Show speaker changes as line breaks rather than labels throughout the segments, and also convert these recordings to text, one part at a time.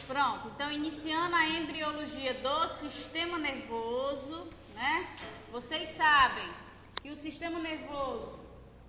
Pronto, então iniciando a embriologia do sistema nervoso, né? Vocês sabem que o sistema nervoso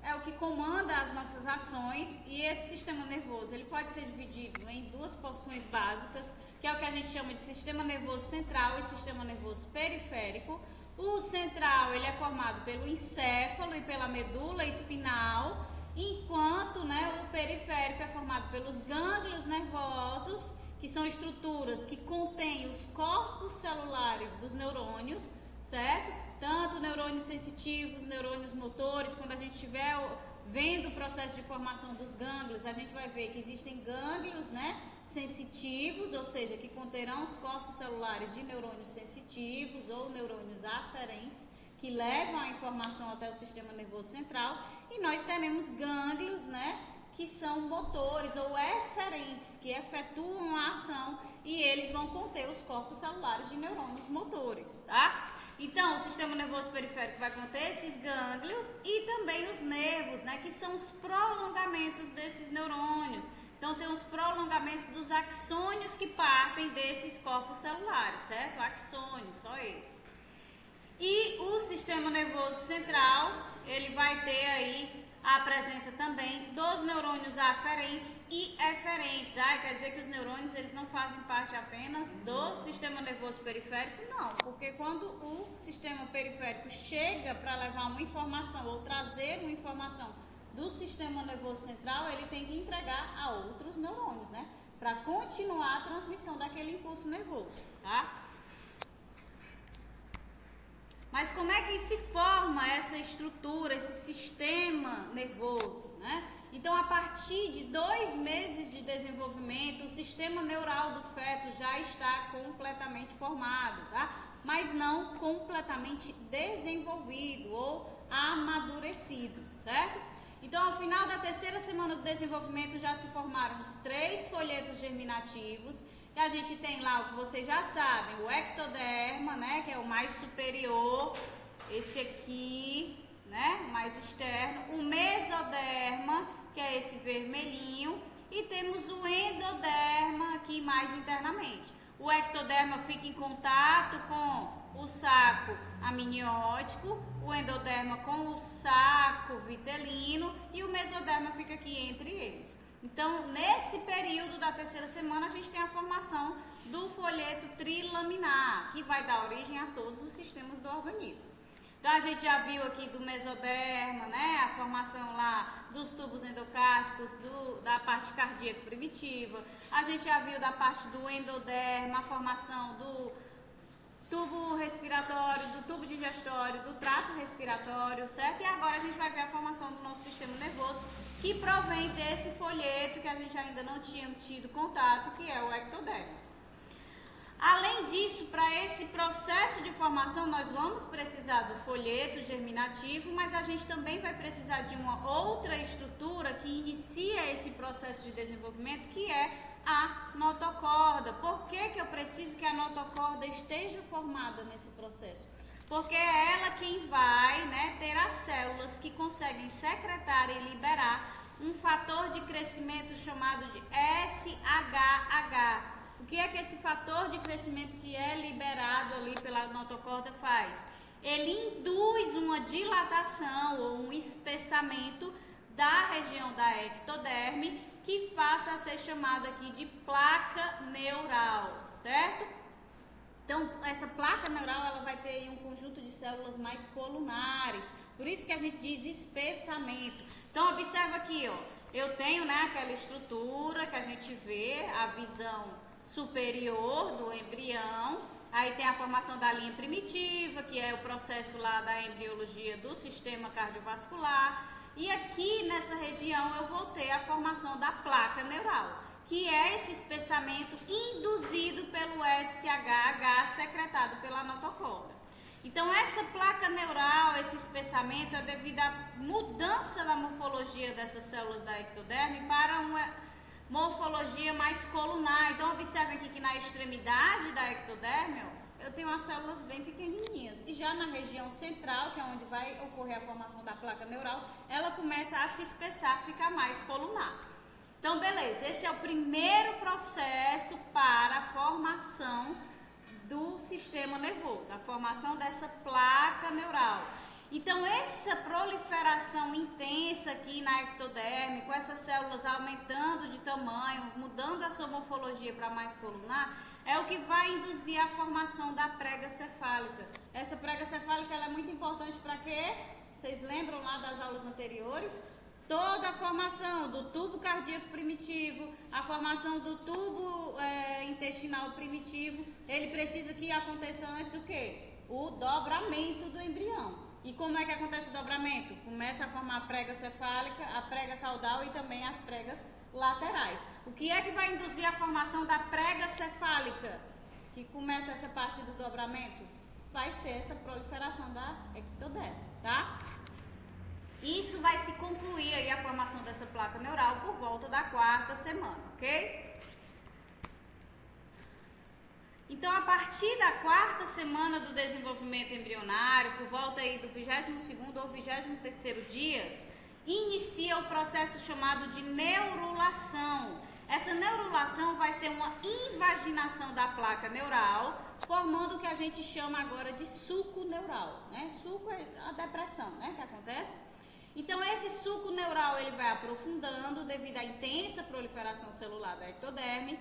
é o que comanda as nossas ações e esse sistema nervoso ele pode ser dividido em duas porções básicas, que é o que a gente chama de sistema nervoso central e sistema nervoso periférico. O central ele é formado pelo encéfalo e pela medula espinal, enquanto, né, o periférico é formado pelos gânglios nervosos, que são estruturas que contêm os corpos celulares dos neurônios, certo? Tanto neurônios sensitivos, neurônios motores. Quando a gente estiver vendo o processo de formação dos gânglios, a gente vai ver que existem gânglios, né, sensitivos, ou seja, que conterão os corpos celulares de neurônios sensitivos ou neurônios aferentes, que levam a informação até o sistema nervoso central, e nós teremos gânglios, né, que são motores ou eferentes, que efetuam a ação e eles vão conter os corpos celulares de neurônios motores, tá? Então, o sistema nervoso periférico vai conter esses gânglios e também os nervos, né, que são os prolongamentos desses neurônios. Então, tem os prolongamentos dos axônios que partem desses corpos celulares, certo? Axônios, só esse. E o sistema nervoso central, ele vai ter aí a presença também dos neurônios aferentes e eferentes. Quer dizer que os neurônios eles não fazem parte apenas do sistema nervoso periférico? Não, porque quando o sistema periférico chega para levar uma informação ou trazer uma informação do sistema nervoso central, ele tem que entregar a outros neurônios, né? Para continuar a transmissão daquele impulso nervoso, tá? Mas como é que se forma essa estrutura, esse sistema nervoso, né? Então, a partir de 2 meses de desenvolvimento, o sistema neural do feto já está completamente formado, tá? Mas não completamente desenvolvido ou amadurecido, certo? Então, ao final da 3ª semana do desenvolvimento, já se formaram os 3 folhetos germinativos. E a gente tem lá o que vocês já sabem, o ectoderma, né, que é o mais superior, esse aqui, né, mais externo, o mesoderma, que é esse vermelhinho, e temos o endoderma aqui mais internamente. O ectoderma fica em contato com o saco amniótico, o endoderma com o saco vitelino e o mesoderma fica aqui entre eles. Então, nesse período da 3ª semana, a gente tem a formação do folheto trilaminar, que vai dar origem a todos os sistemas do organismo. Então, a gente já viu aqui do mesoderma, né, a formação lá dos tubos endocárdios, da parte cardíaca primitiva. A gente já viu da parte do endoderma, a formação do tubo respiratório, do tubo digestório, do trato respiratório, certo? E agora a gente vai ver a formação do nosso sistema nervoso, que provém desse folheto que a gente ainda não tinha tido contato, que é o ectoderma. Além disso, para esse processo de formação, nós vamos precisar do folheto germinativo, mas a gente também vai precisar de uma outra estrutura que inicia esse processo de desenvolvimento, que é a notocorda. Por que eu preciso que a notocorda esteja formada nesse processo? Porque é ela quem vai, né, ter as células que conseguem secretar e liberar um fator de crescimento chamado de SHH. O que é que esse fator de crescimento que é liberado ali pela notocorda faz? Ele induz uma dilatação ou um espessamento da região da ectoderme, que passa a ser chamada aqui de placa neural, certo? Então, essa placa neural ela vai ter um conjunto de células mais colunares, por isso que a gente diz espessamento. Então, observa aqui, ó, eu tenho, né, aquela estrutura que a gente vê, a visão superior do embrião, aí tem a formação da linha primitiva, que é o processo lá da embriologia do sistema cardiovascular, e aqui nessa região eu vou ter a formação da placa neural, que é esse espessamento induzido pelo SHH secretado pela notocorda. Então, essa placa neural, esse espessamento é devido à mudança da morfologia dessas células da ectoderme para uma morfologia mais colunar. Então, observe aqui que na extremidade da ectoderme, eu tenho as células bem pequenininhas. E já na região central, que é onde vai ocorrer a formação da placa neural, ela começa a se espessar, ficar mais colunar. Então, beleza, esse é o primeiro processo para a formação do sistema nervoso, a formação dessa placa neural. Então, essa proliferação intensa aqui na ectoderme, com essas células aumentando de tamanho, mudando a sua morfologia para mais colunar, é o que vai induzir a formação da prega cefálica. Essa prega cefálica ela é muito importante para quê? Vocês lembram lá das aulas anteriores? Toda a formação do tubo cardíaco primitivo, a formação do tubo intestinal primitivo, ele precisa que aconteça antes o quê? O dobramento do embrião. E como é que acontece o dobramento? Começa a formar a prega cefálica, a prega caudal e também as pregas laterais. O que é que vai induzir a formação da prega cefálica? Que começa essa parte do dobramento? Vai ser essa proliferação da ectoderme, tá? Isso vai se concluir aí a formação dessa placa neural por volta da 4ª semana, ok? Então, a partir da 4ª semana do desenvolvimento embrionário, por volta aí do 22º ou 23º dias, inicia o processo chamado de neurulação. Essa neurulação vai ser uma invaginação da placa neural, formando o que a gente chama agora de suco neural, né? Suco é a depressão, né, que acontece. Então, esse suco neural ele vai aprofundando devido à intensa proliferação celular da ectoderme,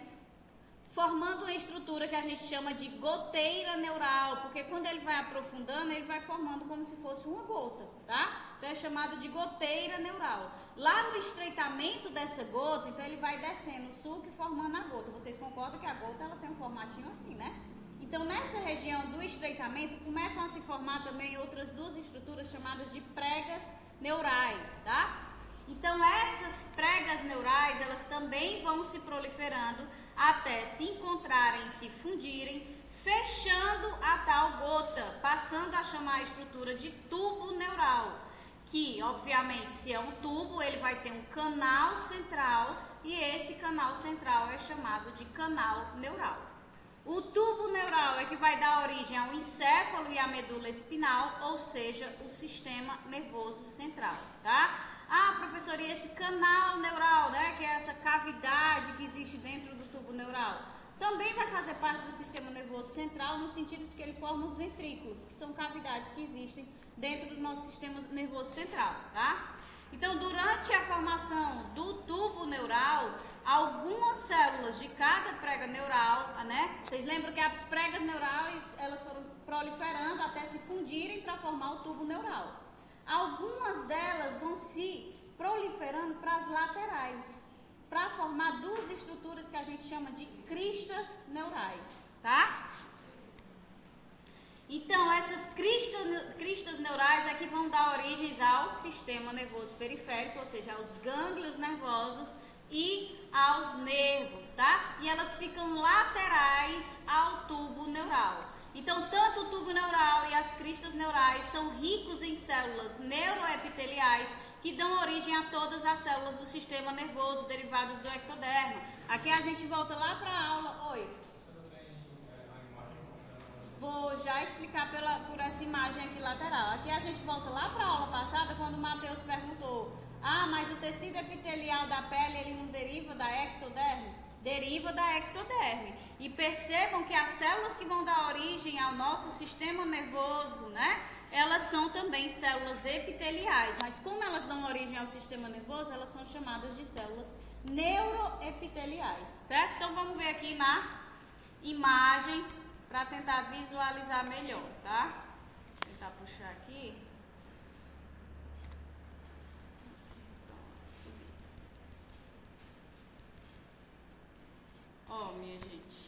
formando uma estrutura que a gente chama de goteira neural, porque quando ele vai aprofundando, ele vai formando como se fosse uma gota, tá? Então, é chamado de goteira neural. Lá no estreitamento dessa gota, então ele vai descendo o suco e formando a gota. Vocês concordam que a gota ela tem um formatinho assim, né? Então, nessa região do estreitamento, começam a se formar também outras duas estruturas chamadas de pregas neurais, tá? Então, essas pregas neurais, elas também vão se proliferando até se encontrarem e se fundirem, fechando a tal gota, passando a chamar a estrutura de tubo neural, que, obviamente, se é um tubo, ele vai ter um canal central e esse canal central é chamado de canal neural. O tubo neural é que vai dar origem ao encéfalo e à medula espinal, ou seja, o sistema nervoso central, tá? Ah, professora, e esse canal neural, né, que é essa cavidade que existe dentro do tubo neural, também vai fazer parte do sistema nervoso central, no sentido de que ele forma os ventrículos, que são cavidades que existem dentro do nosso sistema nervoso central, tá? Então, durante a formação do tubo neural, algumas células de cada prega neural, né? Vocês lembram que as pregas neurais, elas foram proliferando até se fundirem para formar o tubo neural. Algumas delas vão se proliferando para as laterais, para formar duas estruturas que a gente chama de cristas neurais, tá? Então, essas cristas neurais é que vão dar origem ao sistema nervoso periférico, ou seja, aos gânglios nervosos e aos nervos, tá? E elas ficam laterais ao tubo neural. Então, tanto o tubo neural e as cristas neurais são ricos em células neuroepiteliais que dão origem a todas as células do sistema nervoso derivadas do ectoderma. Aqui a gente volta lá para a aula... Oi. Vou já explicar por essa imagem aqui lateral. Aqui a gente volta lá para a aula passada, quando o Matheus perguntou: ah, mas o tecido epitelial da pele, ele não deriva da ectoderme? Deriva da ectoderme. E percebam que as células que vão dar origem ao nosso sistema nervoso, né? Elas são também células epiteliais. Mas como elas dão origem ao sistema nervoso, elas são chamadas de células neuroepiteliais, certo? Então vamos ver aqui na imagem para tentar visualizar melhor, tá? Vou tentar puxar aqui. Ó, minha gente.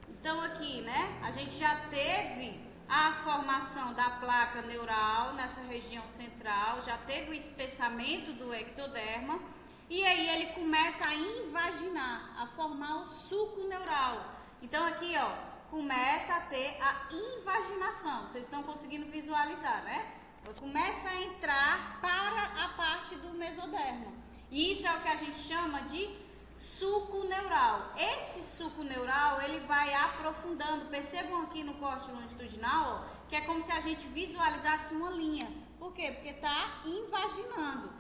Então aqui, né, a gente já teve a formação da placa neural nessa região central, já teve o espessamento do ectoderma e aí ele começa a invaginar, a formar o suco neural. Então aqui, ó, começa a ter a invaginação, vocês estão conseguindo visualizar, né? Começa a entrar para a parte do mesoderma. E isso é o que a gente chama de suco neural. Esse suco neural, ele vai aprofundando. Percebam aqui no corte longitudinal, ó, que é como se a gente visualizasse uma linha. Por quê? Porque está invaginando.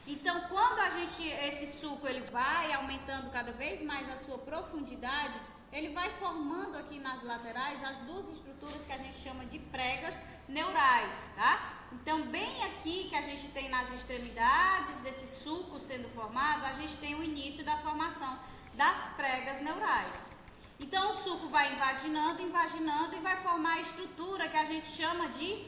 Então, quando esse suco ele vai aumentando cada vez mais a sua profundidade, ele vai formando aqui nas laterais as duas estruturas que a gente chama de pregas neurais, tá? Então, bem aqui que a gente tem nas extremidades desse suco sendo formado, a gente tem o início da formação das pregas neurais. Então, o suco vai invaginando, invaginando e vai formar a estrutura que a gente chama de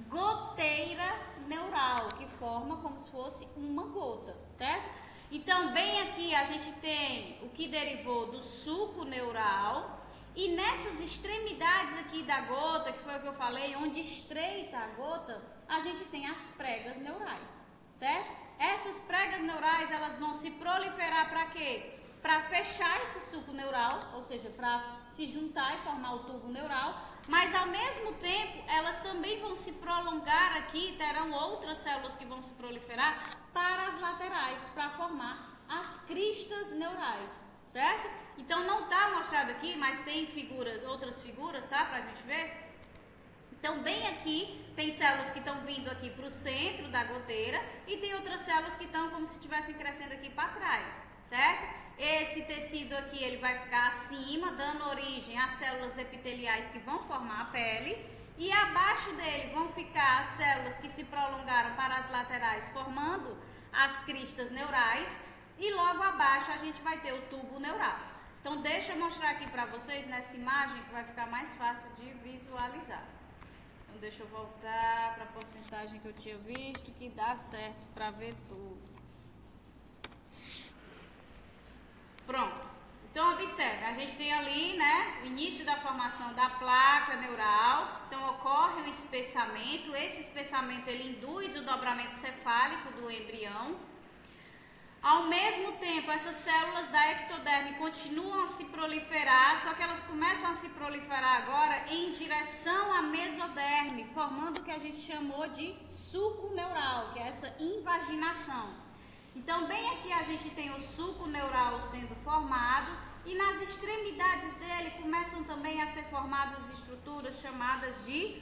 goteira neural, que forma como se fosse uma gota, certo? Então, bem aqui a gente tem o que derivou do suco neural e nessas extremidades aqui da gota, que foi o que eu falei, onde estreita a gota, a gente tem as pregas neurais, certo? Essas pregas neurais, elas vão se proliferar para quê? Para fechar esse suco neural, ou seja, para se juntar e formar o tubo neural, mas ao mesmo tempo elas também vão se prolongar aqui, terão outras células que vão se proliferar para as laterais, para formar as cristas neurais, certo? Então não está mostrado aqui, mas tem outras figuras, tá? Para a gente ver. Então bem aqui tem células que estão vindo aqui para o centro da goteira e tem outras células que estão como se estivessem crescendo aqui para trás, certo? Esse tecido aqui ele vai ficar acima, dando origem às células epiteliais que vão formar a pele. E abaixo dele vão ficar as células que se prolongaram para as laterais, formando as cristas neurais. E logo abaixo a gente vai ter o tubo neural. Então deixa eu mostrar aqui para vocês nessa imagem que vai ficar mais fácil de visualizar. Então deixa eu voltar para a porcentagem que eu tinha visto, que dá certo para ver tudo. Pronto. Então observe, a gente tem ali, né, o início da formação da placa neural. Então ocorre o espessamento. Esse espessamento ele induz o dobramento cefálico do embrião. Ao mesmo tempo, essas células da ectoderme continuam a se proliferar, só que elas começam a se proliferar agora em direção à mesoderme, formando o que a gente chamou de suco neural, que é essa invaginação. Então, bem aqui a gente tem o suco neural sendo formado e nas extremidades dele começam também a ser formadas estruturas chamadas de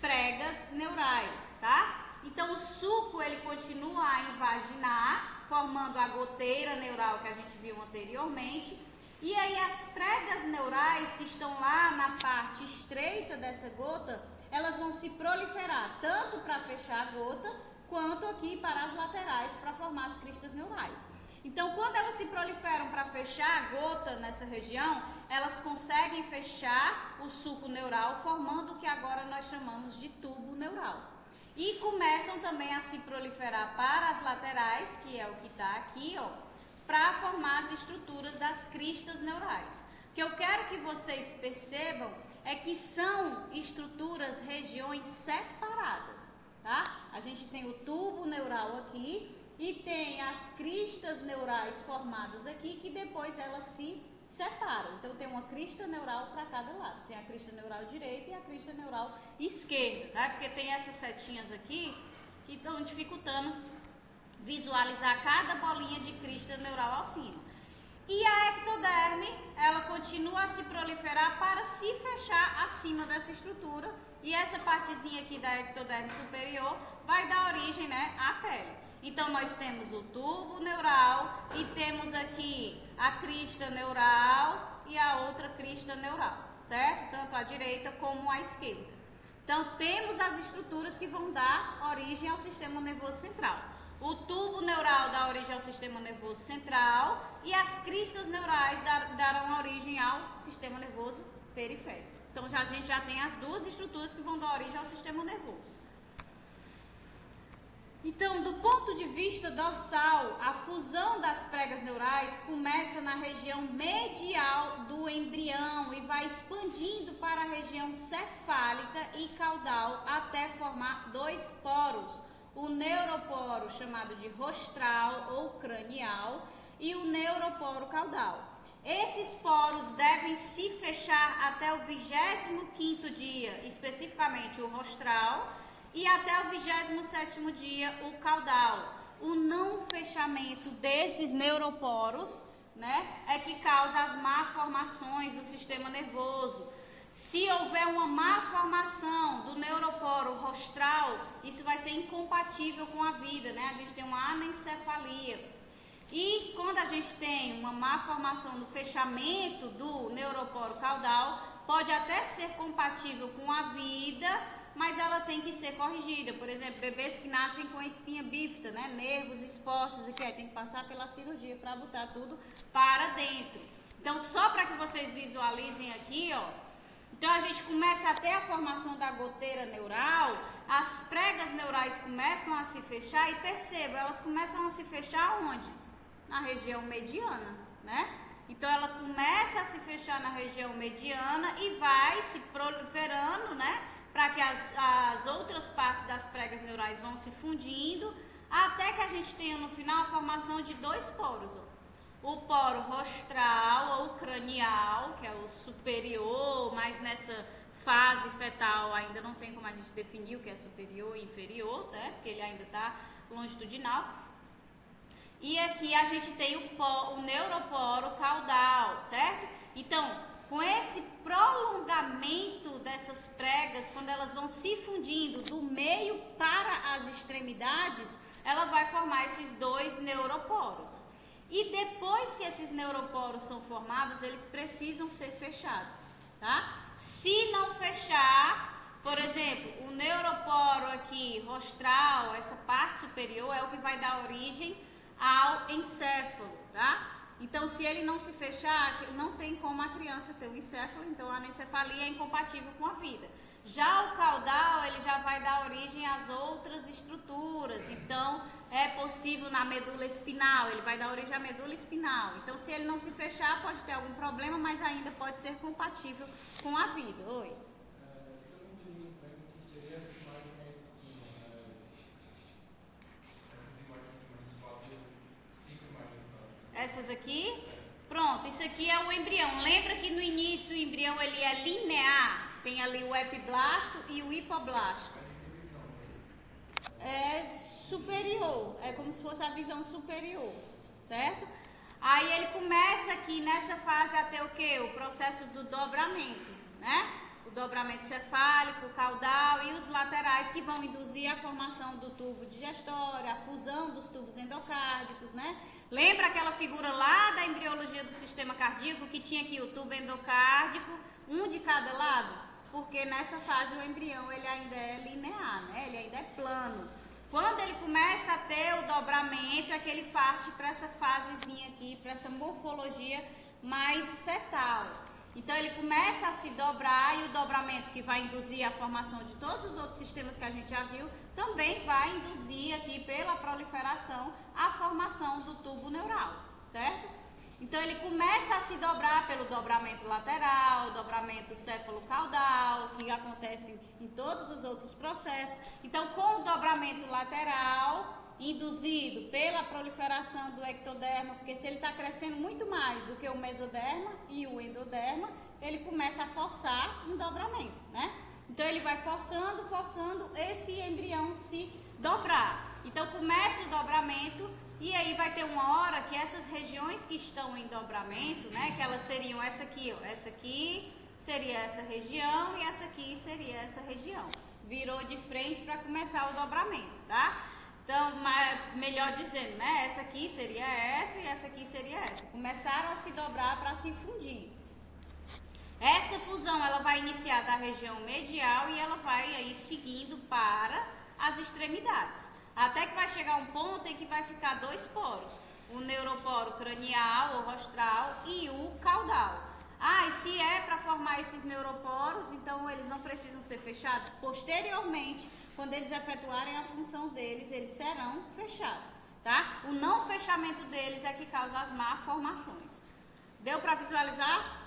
pregas neurais, tá? Então, o suco ele continua a invaginar, formando a goteira neural que a gente viu anteriormente. E aí as pregas neurais que estão lá na parte estreita dessa gota, elas vão se proliferar tanto para fechar a gota, quanto aqui para as laterais para formar as cristas neurais. Então, quando elas se proliferam para fechar a gota nessa região, elas conseguem fechar o suco neural, formando o que agora nós chamamos de tubo neural. E começam também a se proliferar para as laterais, que é o que está aqui, ó, para formar as estruturas das cristas neurais. O que eu quero que vocês percebam é que são estruturas, regiões separadas. Tá? A gente tem o tubo neural aqui e tem as cristas neurais formadas aqui que depois elas se separam. Então tem uma crista neural para cada lado. Tem a crista neural direita e a crista neural esquerda, tá? Porque tem essas setinhas aqui que estão dificultando visualizar cada bolinha de crista neural acima. E a ectoderme, ela continua a se proliferar para se fechar acima dessa estrutura. E essa partezinha aqui da ectoderme superior vai dar origem, né, à pele. Então, nós temos o tubo neural e temos aqui a crista neural e a outra crista neural, certo? Tanto a direita como a esquerda. Então, temos as estruturas que vão dar origem ao sistema nervoso central. O tubo neural dá origem ao sistema nervoso central e as cristas neurais darão origem ao sistema nervoso periférico. Então, a gente já tem as duas estruturas que vão dar origem ao sistema nervoso. Então, do ponto de vista dorsal, a fusão das pregas neurais começa na região medial do embrião e vai expandindo para a região cefálica e caudal até formar dois poros. O neuroporo, chamado de rostral ou cranial, e o neuroporo caudal. Esses poros devem se fechar até o 25º dia, especificamente o rostral, e até o 27º dia o caudal. O não fechamento desses neuroporos né, é que causa as malformações do sistema nervoso. Se houver uma má formação do neuroporo rostral, isso vai ser incompatível com a vida, né? A gente tem uma anencefalia. E quando a gente tem uma má formação no fechamento do neuroporo caudal, pode até ser compatível com a vida, mas ela tem que ser corrigida. Por exemplo, bebês que nascem com a espinha bífida, né? Nervos expostos e que tem que passar pela cirurgia para botar tudo para dentro. Então, só para que vocês visualizem aqui, ó. Então, a gente começa a ter a formação da goteira neural, as pregas neurais começam a se fechar e perceba, elas começam a se fechar onde? Na região mediana, né? Então, ela começa a se fechar na região mediana e vai se proliferando, né? Para que as outras partes das pregas neurais vão se fundindo, até que a gente tenha no final a formação de dois poros, ó. O poro rostral ou cranial, que é o superior, mas nessa fase fetal ainda não tem como a gente definir o que é superior e inferior, né? Porque ele ainda está longitudinal. E aqui a gente tem o neuroporo caudal, certo? Então, com esse prolongamento dessas pregas, quando elas vão se fundindo do meio para as extremidades, ela vai formar esses dois neuroporos. E depois que esses neuroporos são formados, eles precisam ser fechados, tá? Se não fechar, por exemplo, o neuroporo aqui, rostral, essa parte superior, é o que vai dar origem ao encéfalo, tá? Então, se ele não se fechar, não tem como a criança ter o encéfalo, então a anencefalia é incompatível com a vida. Já o caudal, ele já vai dar origem às outras estruturas, então é possível na medula espinal, ele vai dar origem à medula espinal. Então, se ele não se fechar, pode ter algum problema, mas ainda pode ser compatível com a vida. Oi?
Eu não entendi muito bem o que seria essa imagem aí de cima, né? Essas imagens de cima, essas 5 imagens.
Essas aqui? Pronto, isso aqui é o embrião. Lembra que no início o embrião ele é linear? Tem ali o epiblasto e o hipoblasto. É superior, é como se fosse a visão superior, certo? Aí ele começa aqui nessa fase a ter o quê? O processo do dobramento, né? O dobramento cefálico, o caudal e os laterais que vão induzir a formação do tubo digestório, a fusão dos tubos endocárdicos, né? Lembra aquela figura lá da embriologia do sistema cardíaco que tinha aqui o tubo endocárdico, um de cada lado? Porque nessa fase o embrião ele ainda é linear, né? Ele ainda é plano. Quando ele começa a ter o dobramento, é que ele parte para essa fasezinha aqui, para essa morfologia mais fetal. Então ele começa a se dobrar e o dobramento que vai induzir a formação de todos os outros sistemas que a gente já viu, também vai induzir aqui pela proliferação a formação do tubo neural, certo? Então ele começa a se dobrar pelo dobramento lateral, dobramento céfalo-caudal, que acontece em todos os outros processos. Então, com o dobramento lateral, induzido pela proliferação do ectoderma, porque se ele está crescendo muito mais do que o mesoderma e o endoderma, ele começa a forçar um dobramento, né? Então ele vai forçando esse embrião se dobrar. Então começa o dobramento e aí vai ter uma hora que essas regiões que estão em dobramento, né, que elas seriam essa aqui, ó, essa aqui seria essa região e essa aqui seria essa região. Virou de frente para começar o dobramento, tá? Então, melhor dizendo, né, essa aqui seria essa e essa aqui seria essa. Começaram a se dobrar para se fundir. Essa fusão ela vai iniciar da região medial e ela vai aí seguindo para as extremidades. Até que vai chegar um ponto em que vai ficar dois poros, o neuroporo cranial ou rostral e o caudal. E se é para formar esses neuroporos, então eles não precisam ser fechados. Posteriormente, quando eles efetuarem a função deles, eles serão fechados, tá? O não fechamento deles é que causa as malformações. Deu para visualizar?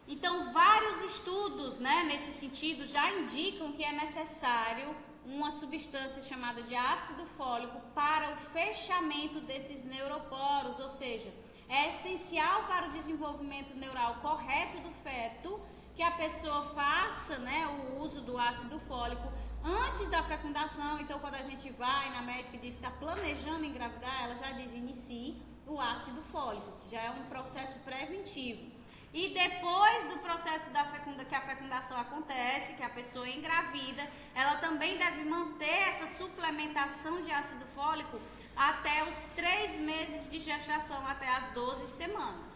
Então, vários estudos, né, nesse sentido já indicam que é necessário uma substância chamada de ácido fólico para o fechamento desses neuroporos, ou seja, é essencial para o desenvolvimento neural correto do feto que a pessoa faça, né, o uso do ácido fólico Antes da fecundação, então quando a gente vai na médica e diz que está planejando engravidar, ela já diz inicie o ácido fólico, que já é um processo preventivo. E depois do processo que a fecundação acontece, que a pessoa engravida, ela também deve manter essa suplementação de ácido fólico até os 3 meses de gestação, até as 12 semanas.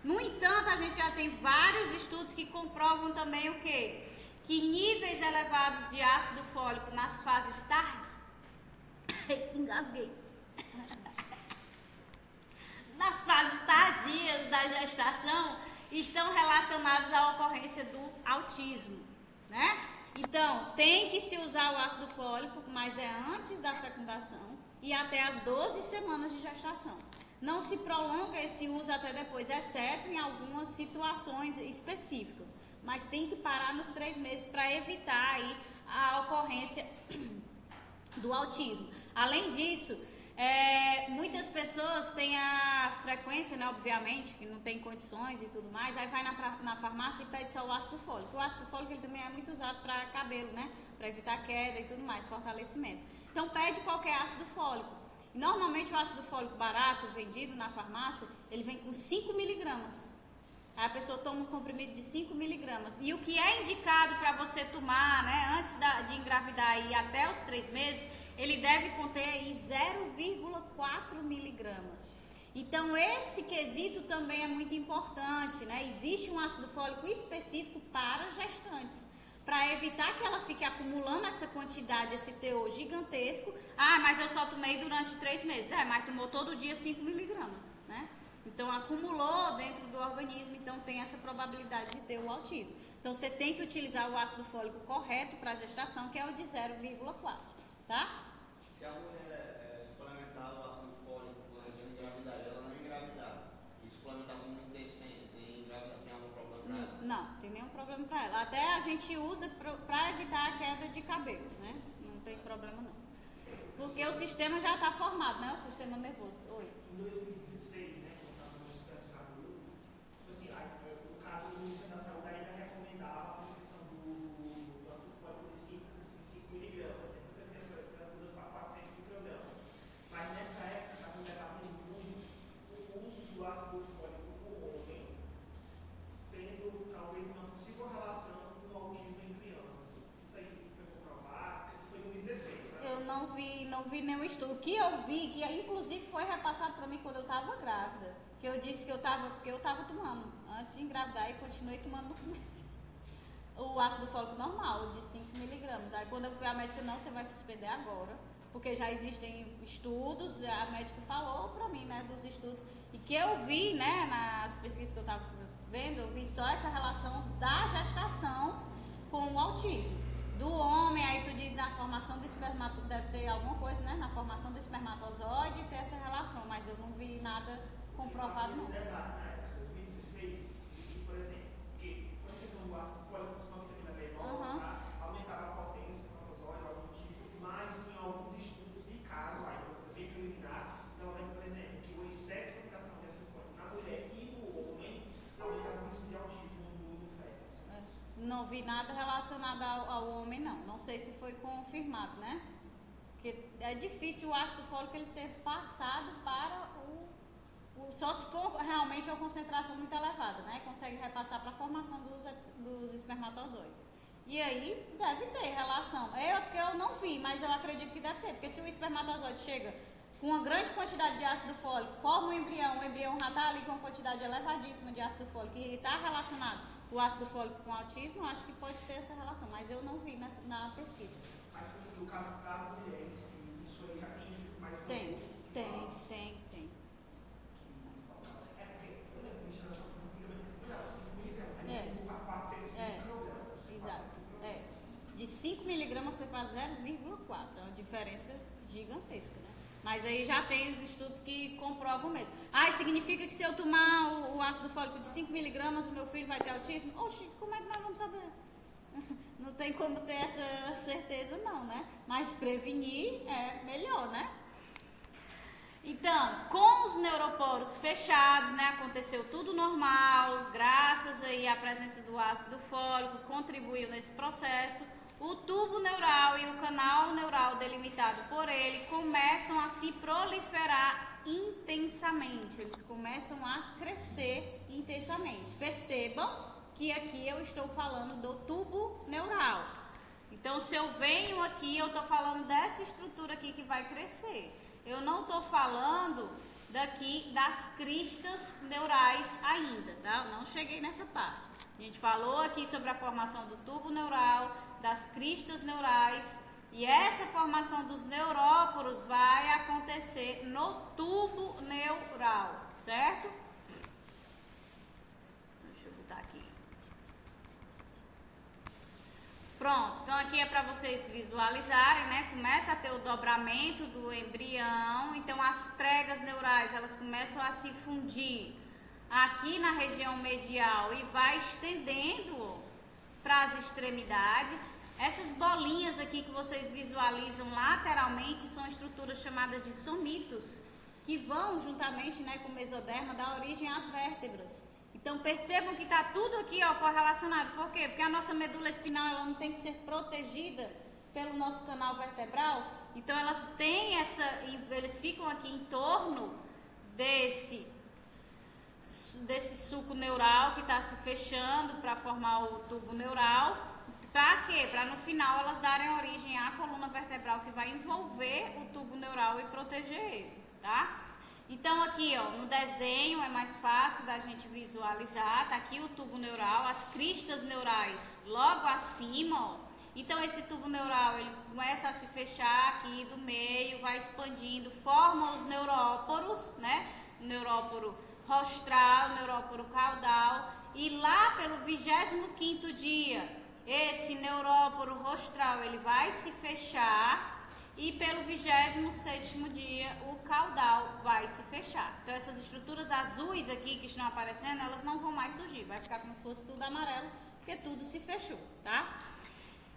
No entanto, a gente já tem vários estudos que comprovam também o quê? Que níveis elevados de ácido fólico nas fases tardias... Engasguei. Nas fases tardias da gestação estão relacionados à ocorrência do autismo, né? Então, tem que se usar o ácido fólico, mas é antes da fecundação e até as 12 semanas de gestação. Não se prolonga esse uso até depois, exceto em algumas situações específicas, mas tem que parar nos 3 meses para evitar aí a ocorrência do autismo. Além disso, muitas pessoas têm a frequência, né, obviamente, que não tem condições e tudo mais, aí vai na farmácia e pede só o ácido fólico. O ácido fólico ele também é muito usado para cabelo, né, para evitar queda e tudo mais, fortalecimento. Então pede qualquer ácido fólico. Normalmente o ácido fólico barato, vendido na farmácia, ele vem com 5 miligramas. Aí a pessoa toma um comprimido de 5 miligramas. E o que é indicado para você tomar, né, antes de engravidar e até os 3 meses, ele deve conter aí 0,4 miligramas. Então esse quesito também é muito importante, né? Existe um ácido fólico específico para gestantes, para evitar que ela fique acumulando essa quantidade, esse teor gigantesco. Ah, mas eu só tomei durante 3 meses. Mas tomou todo dia 5 miligramas, né? Então acumulou dentro do organismo, então tem essa probabilidade de ter o autismo. Então você tem que utilizar o ácido fólico correto para a gestação, que é o de 0,4, tá?
Se a mulher suplementar o ácido fólico antes de engravidar, ela não engravidar, e suplementar por muito tempo sem engravidar, tem algum problema para ela?
Não, tem nenhum problema para ela. Até a gente usa para evitar a queda de cabelo, né? Não tem problema não. Porque o sistema já está formado, né? O sistema nervoso. Oi.
Em 2016, né, quando estava no supermercado, assim, o caso do Ministério da Saúde ainda recomendava a prescrição do ácido fólico de 5 miligramas, até porque as coisas para 400 microgramas. Mas nessa época, estava debatendo muito o uso do ácido fólico no homem, tendo talvez uma possível relação com o autismo em crianças. Isso aí foi comprovado, foi em 2016.
Eu não vi nenhum estudo. O que eu vi, que inclusive foi repassado para mim quando eu estava grávida, que eu disse que eu estava tomando antes de engravidar e continuei tomando no começo. O ácido fólico normal, de 5 miligramas. Aí quando eu fui à médica, não, você vai suspender agora, porque já existem estudos, a médica falou para mim, né, dos estudos, e que eu vi, né, nas pesquisas que eu estava vendo, eu vi só essa relação da gestação com o autismo. Do homem, aí tu diz na formação do espermatozoide, deve ter alguma coisa, né? Na formação do espermatozoide ter essa relação, mas eu não vi nada comprovado não.
Debate, na época de 2016, que, por exemplo, que quando você toma o ácido fólico, principalmente aqui na menor, aumentava a potência do espermatozoide, algum tipo, mas tem alguns estudos de caso, aí bem preliminar, então, por exemplo, que o excesso de aplicação de ácido fólico na mulher e no homem aumentava o risco de autismo no feto.
Não vi nada relacionado ao homem, não. Não sei se foi confirmado, né? Porque é difícil o ácido fólico ele ser passado para só se for realmente uma concentração muito elevada, né? Consegue repassar para a formação dos espermatozoides. E aí deve ter relação. Eu não vi, mas eu acredito que deve ter. Porque se o espermatozoide chega com uma grande quantidade de ácido fólico, forma o embrião já está ali com uma quantidade elevadíssima de ácido fólico e está relacionado o ácido fólico com autismo, eu acho que pode ter essa relação, mas eu não vi na pesquisa.
Mas, no caso da mulher, isso aí já tem estudos mais
Tem.
É porque, eu lembro que a administração antigamente era 5 miligramas, aí para 400 microgramas.
Exato. De 5 miligramas foi para 0,4, é uma diferença gigantesca, né? Mas aí já tem os estudos que comprovam mesmo. Significa que se eu tomar o ácido fólico de 5 miligramas, o meu filho vai ter autismo? Oxe, como é que nós vamos saber? Não tem como ter essa certeza não, né? Mas prevenir é melhor, né? Então, com os neuroporos fechados, né? Aconteceu tudo normal, graças aí à presença do ácido fólico, contribuiu nesse processo. o tubo neural e o canal neural delimitado por ele começam a se proliferar intensamente, eles começam a crescer intensamente. Percebam que aqui eu estou falando do tubo neural. Então, se eu venho aqui, eu estou falando dessa estrutura aqui que vai crescer. Eu não estou falando daqui das cristas neurais ainda, tá? Eu não cheguei nessa parte. A gente falou aqui sobre a formação do tubo neural, das cristas neurais, e essa formação dos neuróporos vai acontecer no tubo neural, certo? Deixa eu botar aqui. Pronto, então aqui é para vocês visualizarem, né? Começa a ter o dobramento do embrião, então as pregas neurais, elas começam a se fundir aqui na região medial e vai estendendo para as extremidades. Essas bolinhas aqui que vocês visualizam lateralmente são estruturas chamadas de somitos, que vão juntamente, né, com o mesoderma dar origem às vértebras. Então percebam que está tudo aqui, ó, correlacionado. Por quê? Porque a nossa medula espinal, ela não tem que ser protegida pelo nosso canal vertebral. Então elas têm eles ficam aqui em torno desse suco neural que está se fechando para formar o tubo neural. Para quê? Para no final elas darem origem à coluna vertebral que vai envolver o tubo neural e proteger ele, tá? Então aqui, ó, no desenho é mais fácil da gente visualizar. Tá aqui o tubo neural, as cristas neurais logo acima, ó. Então esse tubo neural, ele começa a se fechar aqui do meio, vai expandindo, forma os neuróporos, né? O neuróporo rostral, o neuróporo caudal, e lá pelo 25º dia, esse neuróporo rostral, ele vai se fechar. E pelo 27º dia, o caudal vai se fechar. Então, essas estruturas azuis aqui que estão aparecendo, elas não vão mais surgir. Vai ficar como se fosse tudo amarelo, porque tudo se fechou, tá?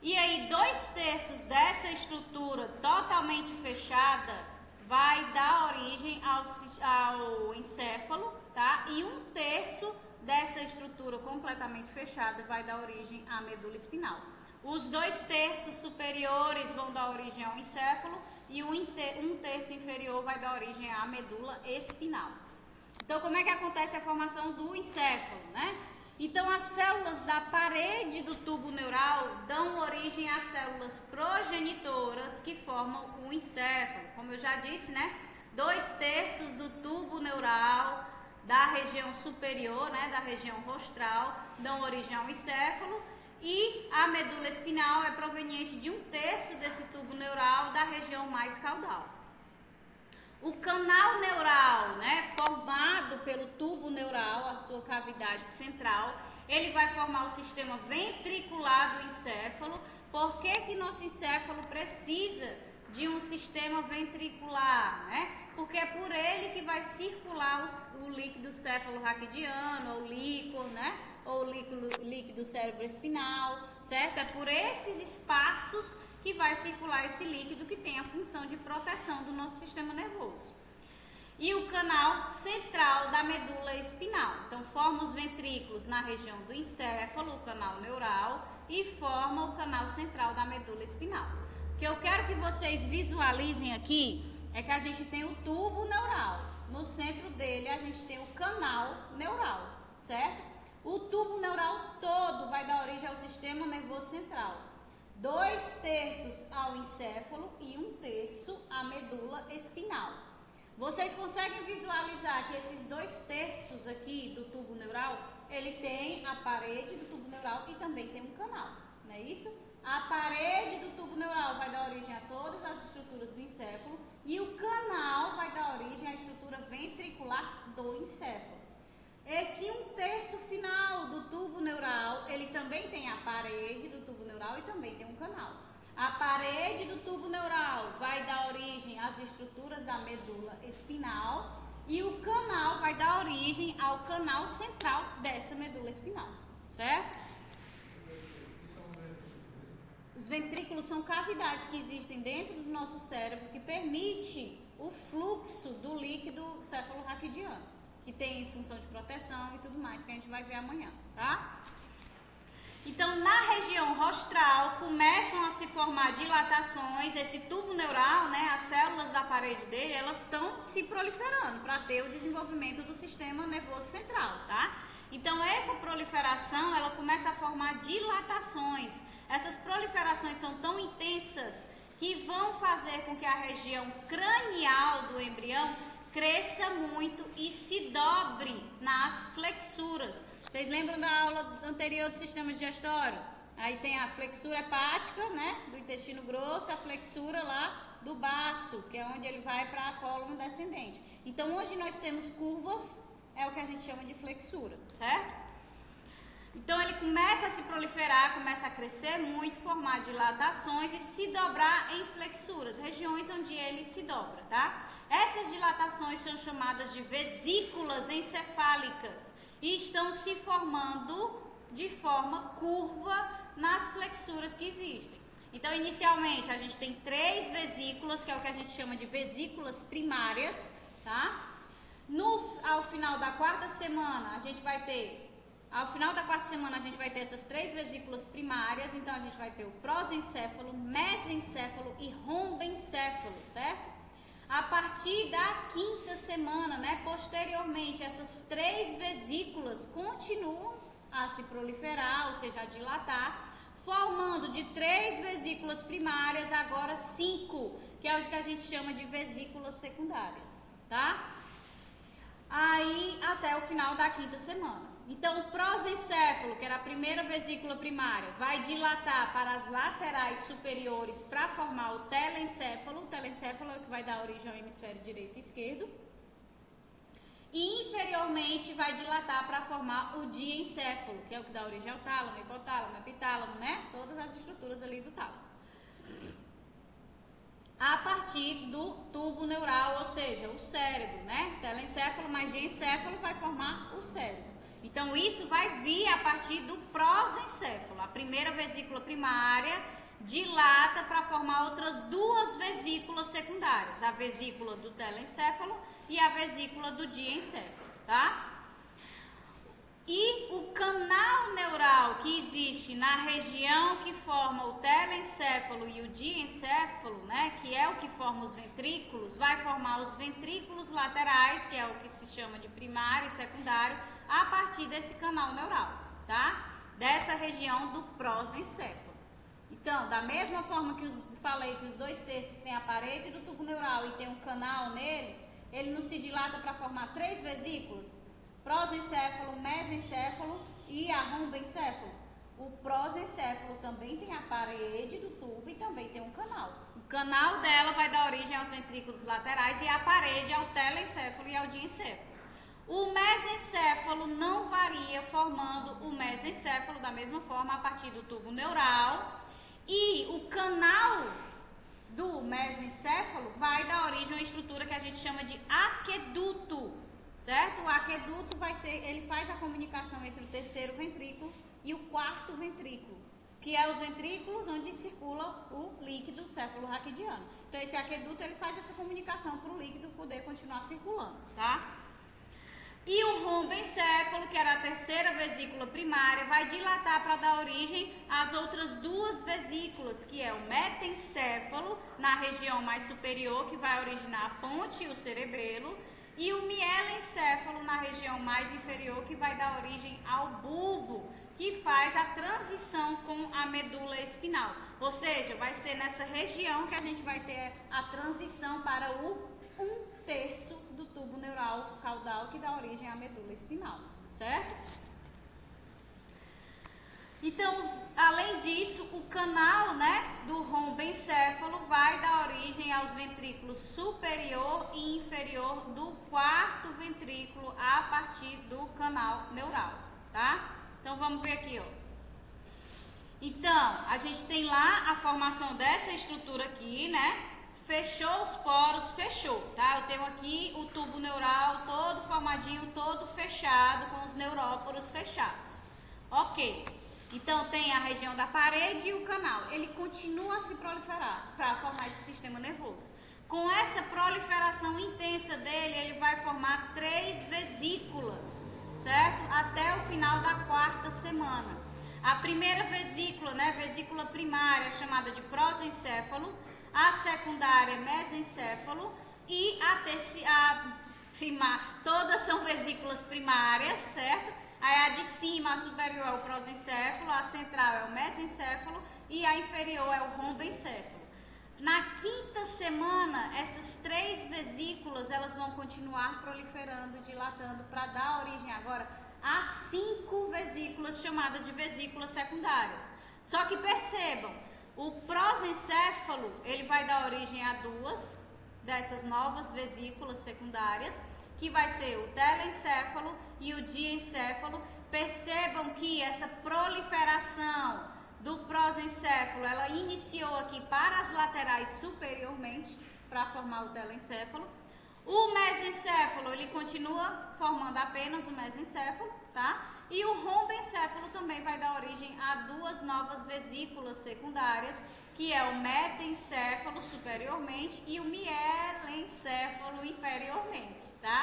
E aí, 2/3 dessa estrutura totalmente fechada vai dar origem ao encéfalo, tá? E 1/3 dessa estrutura completamente fechada vai dar origem à medula espinal. Os 2/3 superiores vão dar origem ao encéfalo e o 1/3 inferior vai dar origem à medula espinal. Então, como é que acontece a formação do encéfalo, né? Então, as células da parede do tubo neural dão origem às células progenitoras que formam o encéfalo. Como eu já disse, né? 2/3 do tubo neural da região superior, né? Da região rostral, dão origem ao encéfalo. E a medula espinal é proveniente de 1/3 desse tubo neural da região mais caudal. O canal neural, né, formado pelo tubo neural, a sua cavidade central, ele vai formar o sistema ventricular do encéfalo. Por que que nosso encéfalo precisa de um sistema ventricular, né? Porque é por ele que vai circular o líquido céfalo-raquidiano, ou líquor, né? Ou líquido cérebro-espinal, certo? É por esses espaços que vai circular esse líquido que tem a função de proteção do nosso sistema nervoso. E o canal central da medula espinal. Então, forma os ventrículos na região do encéfalo, o canal neural, e forma o canal central da medula espinal. O que eu quero que vocês visualizem aqui é que a gente tem o tubo neural. No centro dele, a gente tem o canal neural, certo? O tubo neural todo vai dar origem ao sistema nervoso central. 2/3 ao encéfalo e 1/3 à medula espinal. Vocês conseguem visualizar que esses 2/3 aqui do tubo neural, ele tem a parede do tubo neural e também tem um canal, não é isso? A parede do tubo neural vai dar origem a todas as estruturas do encéfalo e o canal vai dar origem à estrutura ventricular do encéfalo. Esse 1/3 final do tubo neural, ele também tem a parede do tubo neural e também tem um canal. A parede do tubo neural vai dar origem às estruturas da medula espinal e o canal vai dar origem ao canal central dessa medula espinal, certo? Os ventrículos são cavidades que existem dentro do nosso cérebro que permite o fluxo do líquido céfalo-raquidiano, que tem função de proteção e tudo mais, que a gente vai ver amanhã, tá? Então, na região rostral começam a se formar dilatações, esse tubo neural, né, as células da parede dele, elas estão se proliferando para ter o desenvolvimento do sistema nervoso central, tá? Então essa proliferação, ela começa a formar dilatações. Essas proliferações são tão intensas que vão fazer com que a região cranial do embrião cresça muito e se dobre nas flexuras. Vocês lembram da aula anterior do sistema digestório? Aí tem a flexura hepática, né, do intestino grosso, a flexura lá do baço, que é onde ele vai para a cólon descendente. Então, onde nós temos curvas, é o que a gente chama de flexura, certo? Então, ele começa a se proliferar, começa a crescer muito, formar dilatações e se dobrar em flexuras, regiões onde ele se dobra, tá? Essas dilatações são chamadas de vesículas encefálicas e estão se formando de forma curva nas flexuras que existem. Então, inicialmente, a gente tem 3 vesículas, que é o que a gente chama de vesículas primárias, tá? Ao final da quarta semana, a gente vai ter essas 3 vesículas primárias. Então, a gente vai ter o prosencéfalo, mesencéfalo e rombencéfalo, certo? A partir da quinta semana, né, posteriormente, essas 3 vesículas continuam a se proliferar, ou seja, a dilatar, formando de 3 vesículas primárias, agora 5, que é o que a gente chama de vesículas secundárias, tá? Aí, até o final da quinta semana. Então, o prosencéfalo, que era a primeira vesícula primária, vai dilatar para as laterais superiores para formar o telencéfalo. O telencéfalo é o que vai dar origem ao hemisfério direito e esquerdo. E inferiormente vai dilatar para formar o diencéfalo, que é o que dá origem ao tálamo, hipotálamo, epitálamo, né? Todas as estruturas ali do tálamo. A partir do tubo neural, ou seja, o cérebro, né? Telencéfalo mais diencéfalo vai formar o cérebro. Então, isso vai vir a partir do prosencéfalo. A primeira vesícula primária dilata para formar outras 2 vesículas secundárias. A vesícula do telencéfalo e a vesícula do diencéfalo, tá? E o canal neural que existe na região que forma o telencéfalo e o diencéfalo, né, que é o que forma os ventrículos, vai formar os ventrículos laterais, que é o que se chama de primário e secundário, a partir desse canal neural, tá? Dessa região do prosencéfalo. Então, da mesma forma que falei que os 2 terços têm a parede do tubo neural e tem um canal neles, ele não se dilata para formar 3 vesículas? Prosencéfalo, mesencéfalo e a rombencéfalo. O prosencéfalo também tem a parede do tubo e também tem um canal. O canal dela vai dar origem aos ventrículos laterais e a parede ao telencéfalo e ao diencéfalo. O mesencéfalo não varia, formando o mesencéfalo da mesma forma a partir do tubo neural. E o canal do mesencéfalo vai dar origem a uma estrutura que a gente chama de aqueduto, certo? O aqueduto ele faz a comunicação entre o terceiro ventrículo e o quarto ventrículo, que é os ventrículos onde circula o líquido céfalo-raquidiano. Então, esse aqueduto ele faz essa comunicação para o líquido poder continuar circulando, tá? E o rombencéfalo, que era a terceira vesícula primária, vai dilatar para dar origem às outras 2 vesículas, que é o metencéfalo, na região mais superior, que vai originar a ponte e o cerebelo, e o mielencéfalo, na região mais inferior, que vai dar origem ao bulbo, que faz a transição com a medula espinal. Ou seja, vai ser nessa região que a gente vai ter a transição para o 1/3 do tubo neural caudal que dá origem à medula espinal, certo? Então, além disso, o canal, né, do rombencéfalo vai dar origem aos ventrículos superior e inferior do 4º ventrículo a partir do canal neural, tá? Então, vamos ver aqui, ó. Então, a gente tem lá a formação dessa estrutura aqui, né? Fechou os poros, fechou, tá? Eu tenho aqui o tubo neural todo formadinho, todo fechado, com os neuróporos fechados. Ok. Então, tem a região da parede e o canal. Ele continua a se proliferar para formar esse sistema nervoso. Com essa proliferação intensa dele, ele vai formar 3 vesículas, certo? Até o final da 4ª semana. A primeira vesícula, né, vesícula primária, chamada de prosencéfalo, a secundária, mesencéfalo, e todas são vesículas primárias, certo? Aí a de cima, a superior é o prosencéfalo, a central é o mesencéfalo e a inferior é o rombencéfalo. Na quinta semana, essas 3 vesículas, elas vão continuar proliferando, dilatando, para dar origem agora a 5 vesículas chamadas de vesículas secundárias. Só que percebam, o prosencéfalo, ele vai dar origem a 2 dessas novas vesículas secundárias, que vai ser o telencéfalo e o diencéfalo. Percebam que essa proliferação do prosencéfalo, ela iniciou aqui para as laterais superiormente, para formar o telencéfalo. O mesencéfalo, ele continua formando apenas o mesencéfalo, tá? E o rombencéfalo também vai dar origem a 2 novas vesículas secundárias, que é o metencéfalo superiormente e o mielencéfalo inferiormente, tá?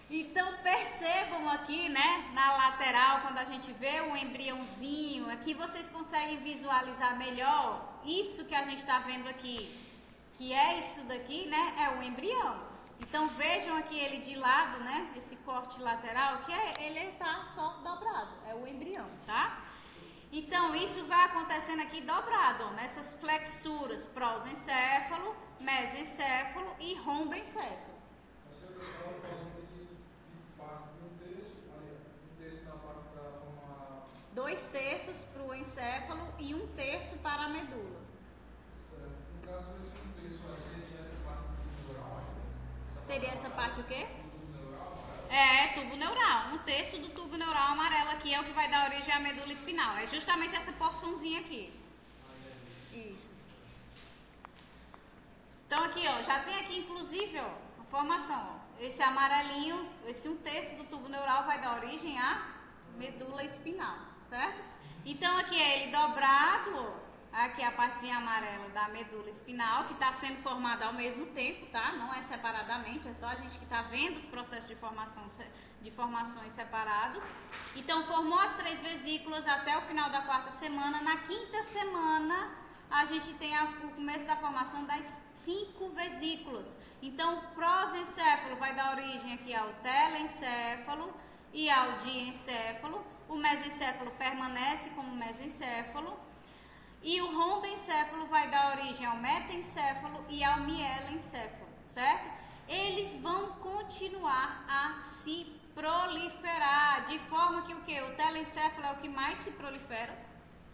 Então percebam aqui, né, na lateral, quando a gente vê o embriãozinho, aqui vocês conseguem visualizar melhor isso que a gente está vendo aqui, que é isso daqui, né, é o embrião. Então vejam aqui ele de lado, né, esse corte lateral, que ele está só dobrado, é o embrião, tá? Então isso vai acontecendo aqui dobrado, ó, nessas flexuras, prosencéfalo, mesencéfalo e rombencéfalo.
A senhora estava falando de parte de um terço na parte para formar.
2/3 para o encéfalo e 1/3 para a medula.
Certo. No caso desse um terço, seria essa parte do tubo neural ainda?
Seria essa parte o quê?
Do tubo neural amarelo?
É, tubo neural. 1/3 do tubo neural amarelo aqui é o que vai dar origem à medula espinal. É justamente essa porçãozinha aqui. Isso. Então aqui, ó, já tem aqui inclusive, ó, a formação, ó. Esse amarelinho, esse 1/3 do tubo neural vai dar origem à medula espinal, certo? Então aqui é ele dobrado, ó. Aqui é a partezinha amarela da medula espinal, que está sendo formada ao mesmo tempo, tá? Não é separadamente, é só a gente que está vendo os processos de formações separados. Então, formou as 3 vesículas até o final da 4ª semana. Na 5ª semana, a gente tem o começo da formação das 5 vesículas. Então, o prosencéfalo vai dar origem aqui ao telencéfalo e ao diencéfalo. O mesencéfalo permanece como mesencéfalo. E o rombencéfalo vai dar origem ao metencéfalo e ao mielencéfalo, certo? Eles vão continuar a se proliferar, de forma que o quê? O telencéfalo é o que mais se prolifera,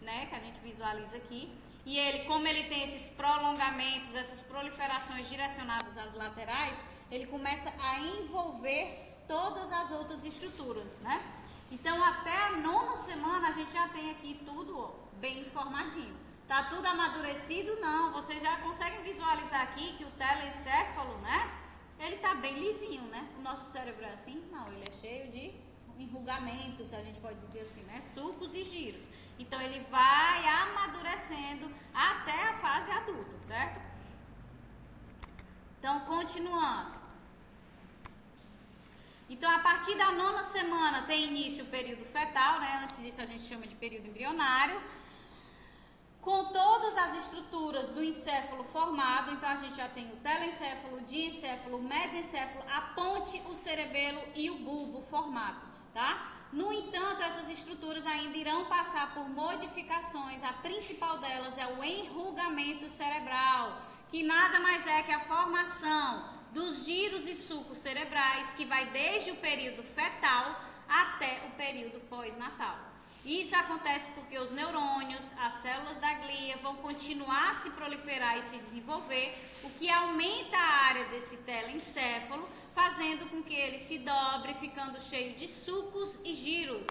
né? Que a gente visualiza aqui. E ele, como ele tem esses prolongamentos, essas proliferações direcionadas às laterais, ele começa a envolver todas as outras estruturas, né? Então, até a 9ª semana, a gente já tem aqui tudo, ó, bem formadinho. Tá tudo amadurecido? Não. Vocês já conseguem visualizar aqui que o telencéfalo, né? Ele tá bem lisinho, né? O nosso cérebro é assim? Não, ele é cheio de enrugamentos, a gente pode dizer assim, né? Sulcos e giros. Então, ele vai amadurecendo até a fase adulta, certo? Então, continuando. Então, a partir da 9ª semana tem início o período fetal, né? Antes disso a gente chama de período embrionário. Com todas as estruturas do encéfalo formado, então a gente já tem o telencéfalo, o diencéfalo, o mesencéfalo, a ponte, o cerebelo e o bulbo formados, tá? No entanto, essas estruturas ainda irão passar por modificações. A principal delas é o enrugamento cerebral, que nada mais é que a formação dos giros e sulcos cerebrais, que vai desde o período fetal até o período pós-natal. Isso acontece porque os neurônios, as células da glia vão continuar a se proliferar e se desenvolver, o que aumenta a área desse telencéfalo, fazendo com que ele se dobre, ficando cheio de sulcos e giros.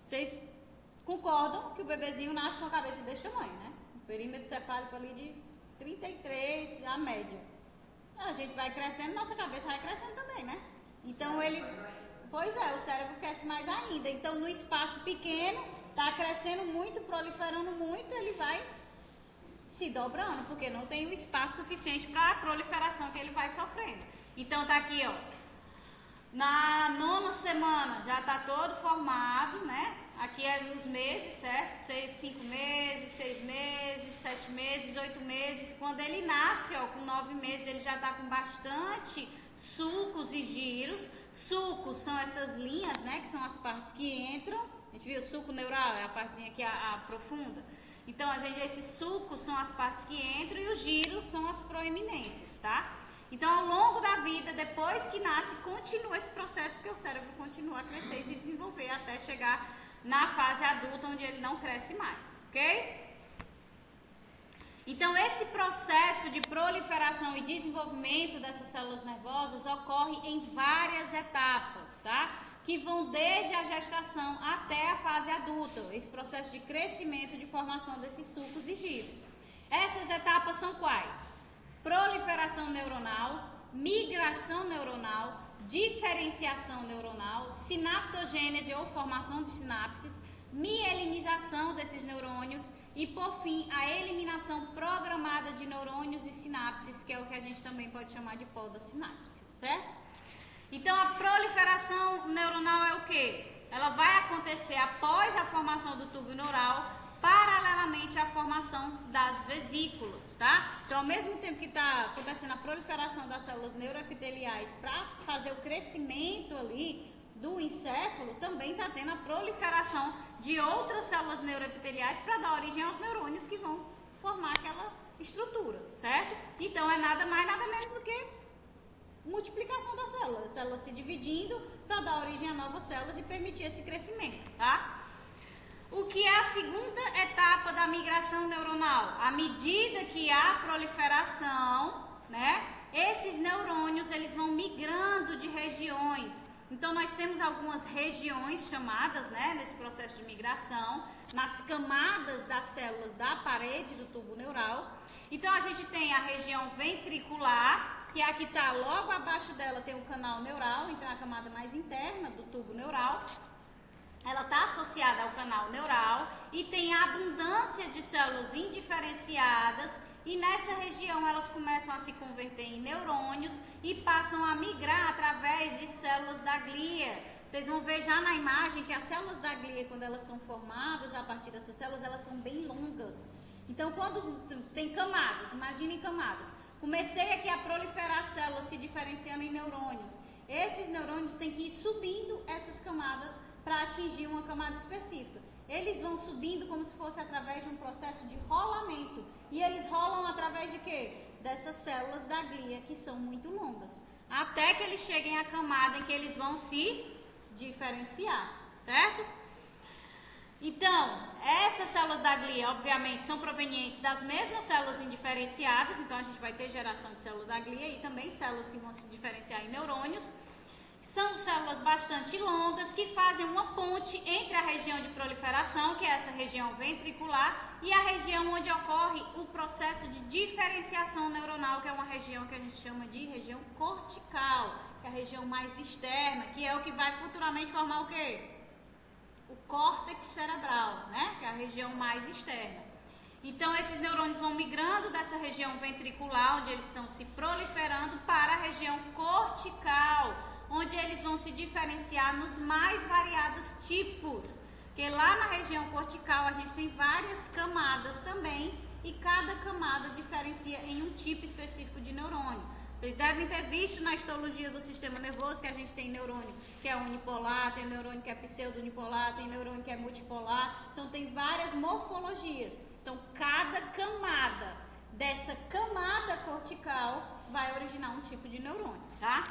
Vocês concordam que o bebezinho nasce com a cabeça desse tamanho, né? O perímetro cefálico ali de 33, a média. A gente vai crescendo, nossa cabeça vai crescendo também, né? Então ele... Pois é, o cérebro cresce mais ainda. Então, no espaço pequeno, está crescendo muito, proliferando muito, ele vai se dobrando, porque não tem o espaço suficiente para a proliferação que ele vai sofrendo. Então, tá aqui, ó. Na 9ª semana já está todo formado, né? Aqui é nos meses, certo? 5 meses, 6 meses, 7 meses, 8 meses. Quando ele nasce, ó, com 9 meses, ele já está com bastante sulcos e giros. Sulcos são essas linhas, né? Que são as partes que entram. A gente viu o sulco neural, é a partezinha que aprofunda. Então, esses sulcos são as partes que entram e os giros são as proeminências, tá? Então, ao longo da vida, depois que nasce, continua esse processo, porque o cérebro continua a crescer e se desenvolver até chegar na fase adulta, onde ele não cresce mais, ok? Então, esse processo de proliferação e desenvolvimento dessas células nervosas ocorre em várias etapas, tá? Que vão desde a gestação até a fase adulta, esse processo de crescimento e de formação desses sulcos e giros. Essas etapas são quais? Proliferação neuronal, migração neuronal, diferenciação neuronal, sinaptogênese ou formação de sinapses, mielinização desses neurônios e, por fim, a eliminação programada de neurônios e sinapses, que é o que a gente também pode chamar de poda sináptica, certo? Então, a proliferação neuronal é o quê? Ela vai acontecer após a formação do tubo neural, paralelamente à formação das vesículas, tá? Então, ao mesmo tempo que está acontecendo a proliferação das células neuroepiteliais para fazer o crescimento ali do encéfalo, também está tendo a proliferação de outras células neuroepiteliais para dar origem aos neurônios que vão formar aquela estrutura, certo? Então, é nada mais, nada menos do que multiplicação das células, as células se dividindo para dar origem a novas células e permitir esse crescimento, tá? O que é a segunda etapa da migração neuronal? À medida que há proliferação, né, esses neurônios eles vão migrando de regiões. Então, nós temos algumas regiões chamadas, né, nesse processo de migração, nas camadas das células da parede do tubo neural. Então, a gente tem a região ventricular, que é a que está logo abaixo dela, tem o canal neural, então é a camada mais interna do tubo neural. Ela está associada ao canal neural e tem a abundância de células indiferenciadas e nessa região elas começam a se converter em neurônios e passam a migrar através de células da glia. Vocês vão ver já na imagem que as células da glia, quando elas são formadas, a partir dessas células, elas são bem longas. Então, quando tem camadas, imaginem camadas. Comecei aqui a proliferar as células se diferenciando em neurônios. Esses neurônios têm que ir subindo essas camadas para atingir uma camada específica. Eles vão subindo como se fosse através de um processo de rolamento. E eles rolam através de quê? Dessas células da glia, que são muito longas. Até que eles cheguem à camada em que eles vão se diferenciar, certo? Então, essas células da glia, obviamente, são provenientes das mesmas células indiferenciadas. Então, a gente vai ter geração de células da glia e também células que vão se diferenciar em neurônios. São células bastante longas que fazem uma ponte entre a região de proliferação, que é essa região ventricular, e a região onde ocorre o processo de diferenciação neuronal, que é uma região que a gente chama de região cortical, que é a região mais externa, que é o que vai futuramente formar o quê? O córtex cerebral, né? Que é a região mais externa. Então, esses neurônios vão migrando dessa região ventricular, onde eles estão se proliferando, para a região cortical, onde eles vão se diferenciar nos mais variados tipos. Porque lá na região cortical a gente tem várias camadas também, e cada camada diferencia em um tipo específico de neurônio. Vocês devem ter visto na histologia do sistema nervoso que a gente tem neurônio que é unipolar, tem neurônio que é pseudo-unipolar, tem neurônio que é multipolar. Então, tem várias morfologias. Então, cada camada dessa camada cortical vai originar um tipo de neurônio, tá?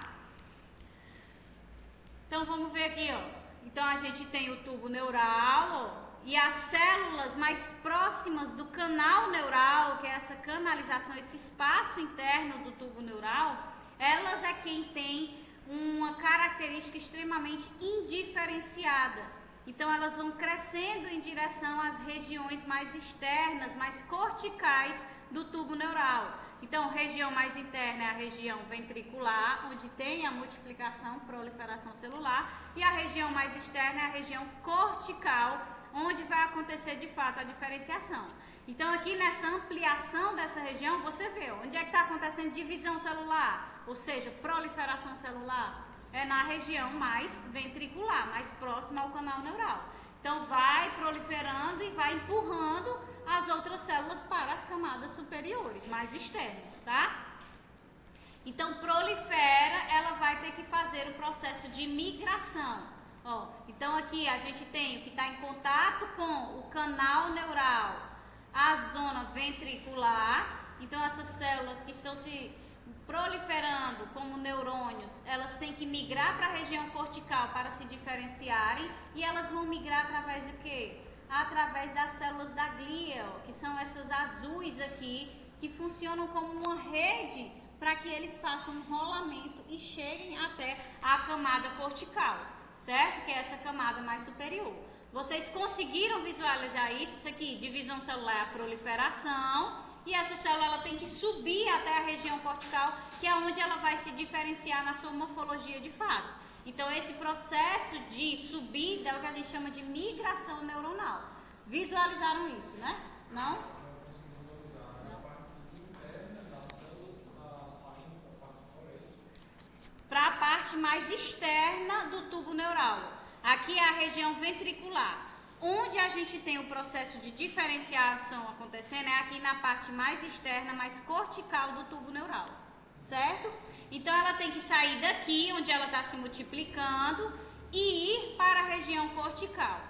Então, vamos ver aqui, ó. Então, a gente tem o tubo neural, ó. E as células mais próximas do canal neural, que é essa canalização, esse espaço interno do tubo neural, elas é quem tem uma característica extremamente indiferenciada. Então, elas vão crescendo em direção às regiões mais externas, mais corticais do tubo neural. Então, a região mais interna é a região ventricular, onde tem a multiplicação, proliferação celular, e a região mais externa é a região cortical, onde vai acontecer de fato a diferenciação. Então, aqui nessa ampliação dessa região, você vê onde é que está acontecendo divisão celular, ou seja, proliferação celular. é na região mais ventricular, mais próxima ao canal neural. Então vai proliferando e vai empurrando as outras células para as camadas superiores, mais externas, tá? Então prolifera, ela vai ter que fazer o processo de migração. Ó, então aqui a gente tem o que está em contato com o canal neural, a zona ventricular. Então essas células que estão se proliferando como neurônios, elas têm que migrar para a região cortical para se diferenciarem, e elas vão migrar através do quê? Através das células da glia, ó, que são essas azuis aqui, que funcionam como uma rede para que eles façam um rolamento e cheguem até a camada cortical, certo? Que é essa camada mais superior. Vocês conseguiram visualizar isso? Isso aqui, divisão celular é a proliferação, e essa célula ela tem que subir até a região cortical, que é onde ela vai se diferenciar na sua morfologia de fato. Então esse processo de subida é o que a gente chama de migração neuronal. Visualizaram isso, né? Não? Para a parte mais externa do tubo neural. Aqui é a região ventricular. Onde a gente tem o processo de diferenciação acontecendo é aqui na parte mais externa, mais cortical do tubo neural, certo? Então ela tem que sair daqui, onde ela está se multiplicando, e ir para a região cortical.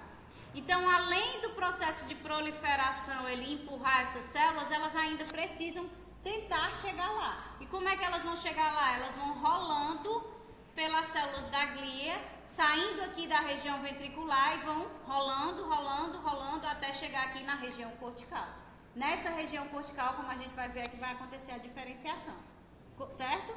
Então, além do processo de proliferação, ele empurrar essas células, elas ainda precisam tentar chegar lá. E como é que elas vão chegar lá? Elas vão rolando pelas células da glia, saindo aqui da região ventricular e vão rolando, rolando, rolando até chegar aqui na região cortical. Nessa região cortical, como a gente vai ver aqui, vai acontecer a diferenciação, certo?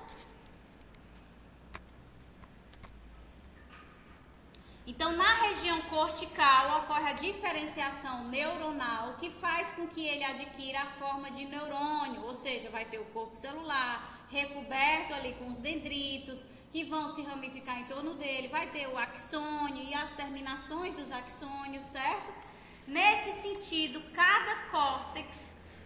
Então, na região cortical ocorre a diferenciação neuronal, que faz com que ele adquira a forma de neurônio, ou seja, vai ter o corpo celular recoberto ali com os dendritos, que vão se ramificar em torno dele, vai ter o axônio e as terminações dos axônios, certo? Nesse sentido, cada córtex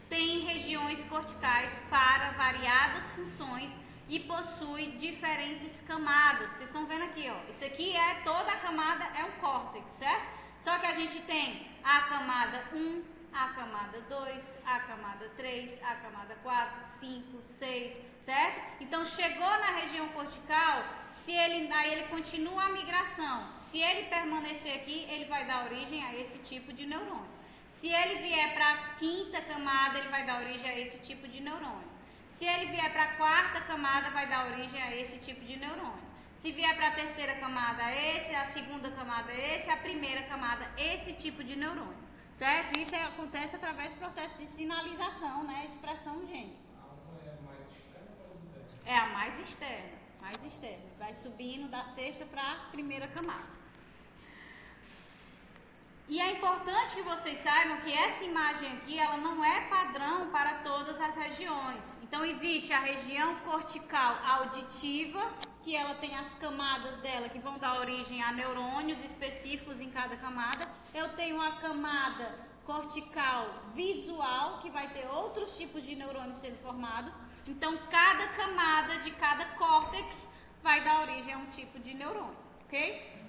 tem regiões corticais para variadas funções e possui diferentes camadas. Vocês estão vendo aqui, ó. Isso aqui é toda a camada, é um córtex, certo? Só que a gente tem a camada 1, a camada 2, a camada 3, a camada 4, 5, 6, certo? Então chegou na região cortical, aí ele continua a migração. Se ele permanecer aqui, ele vai dar origem a esse tipo de neurônio. Se ele vier para a quinta camada, ele vai dar origem a esse tipo de neurônio. Se ele vier para a quarta camada, vai dar origem a esse tipo de neurônio. Se vier para a terceira camada, esse, a segunda camada, esse, a primeira camada, esse tipo de neurônio, certo? Isso acontece através do processo de sinalização, né? Expressão gênica. É a mais externa, mais externa. Vai subindo da sexta para a primeira camada. E é importante que vocês saibam que essa imagem aqui, ela não é padrão para todas as regiões. Então, existe a região cortical auditiva, que ela tem as camadas dela que vão dar origem a neurônios específicos em cada camada. Eu tenho a camada cortical visual, que vai ter outros tipos de neurônios sendo formados. Então, cada camada de cada córtex vai dar origem a um tipo de neurônio, ok?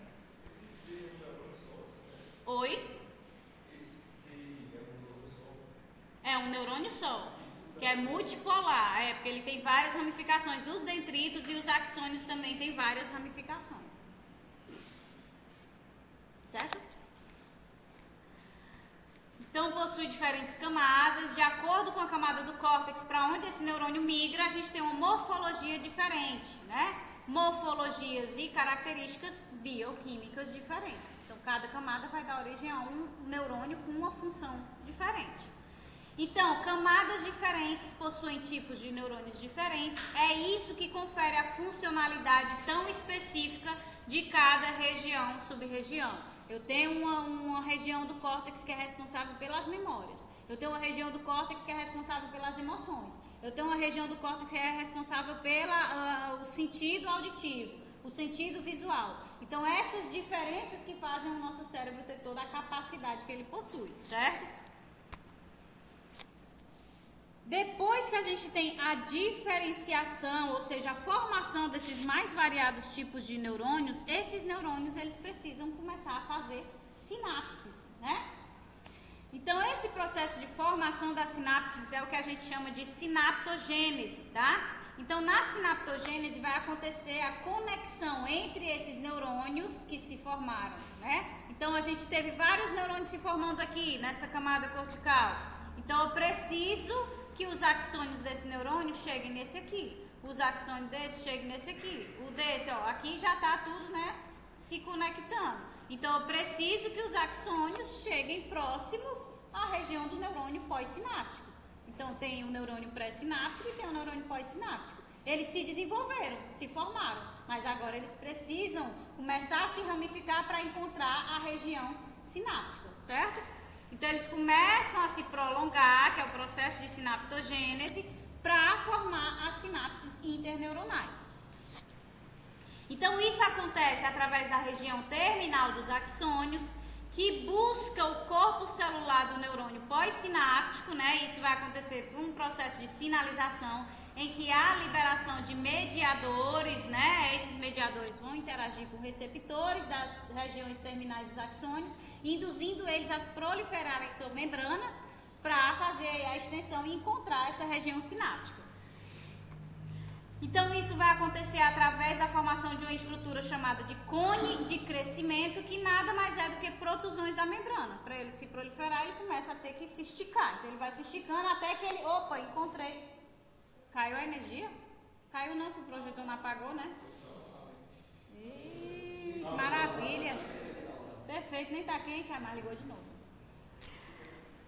Oi? É um neurônio só, que é multipolar, porque ele tem várias ramificações dos dendritos e os axônios também tem várias ramificações. Certo? Então possui diferentes camadas, de acordo com a camada do córtex para onde esse neurônio migra, a gente tem uma morfologia diferente, né? Morfologias e características bioquímicas diferentes. Então, cada camada vai dar origem a um neurônio com uma função diferente. Então, camadas diferentes possuem tipos de neurônios diferentes. É isso que confere a funcionalidade tão específica de cada região, sub-região. Eu tenho uma região do córtex que é responsável pelas memórias. Eu tenho uma região do córtex que é responsável pelas emoções. Eu tenho uma região do córtex que é responsável pelo sentido auditivo, o sentido visual. Então, essas diferenças que fazem o nosso cérebro ter toda a capacidade que ele possui, certo? Depois que a gente tem a diferenciação, ou seja, a formação desses mais variados tipos de neurônios, esses neurônios eles precisam começar a fazer sinapses, né? Então, esse processo de formação das sinapses é o que a gente chama de sinaptogênese, tá? Então, na sinaptogênese vai acontecer a conexão entre esses neurônios que se formaram, né? Então, a gente teve vários neurônios se formando aqui, nessa camada cortical. Então, eu preciso que os axônios desse neurônio cheguem nesse aqui. Os axônios desse cheguem nesse aqui. O desse, ó, aqui já tá tudo, né, se conectando. Então, eu preciso que os axônios cheguem próximos à região do neurônio pós-sináptico. Então, tem o neurônio pré-sináptico e tem o neurônio pós-sináptico. Eles se desenvolveram, se formaram, mas agora eles precisam começar a se ramificar para encontrar a região sináptica, certo? Então, eles começam a se prolongar, que é o processo de sinaptogênese, para formar as sinapses interneuronais. Então, isso acontece através da região terminal dos axônios, que busca o corpo celular do neurônio pós-sináptico, né? Isso vai acontecer por um processo de sinalização, em que há liberação de mediadores, né? Esses mediadores vão interagir com receptores das regiões terminais dos axônios, induzindo eles a proliferarem sua membrana para fazer a extensão e encontrar essa região sináptica. Então, isso vai acontecer através da formação de uma estrutura chamada de cone de crescimento, que nada mais é do que protusões da membrana. Para ele se proliferar, ele começa a ter que se esticar. Então, ele vai se esticando até que ele... Opa, encontrei. Caiu a energia? Caiu não, que o projetor não apagou, né? Maravilha. Perfeito, nem tá quente, mas ligou de novo.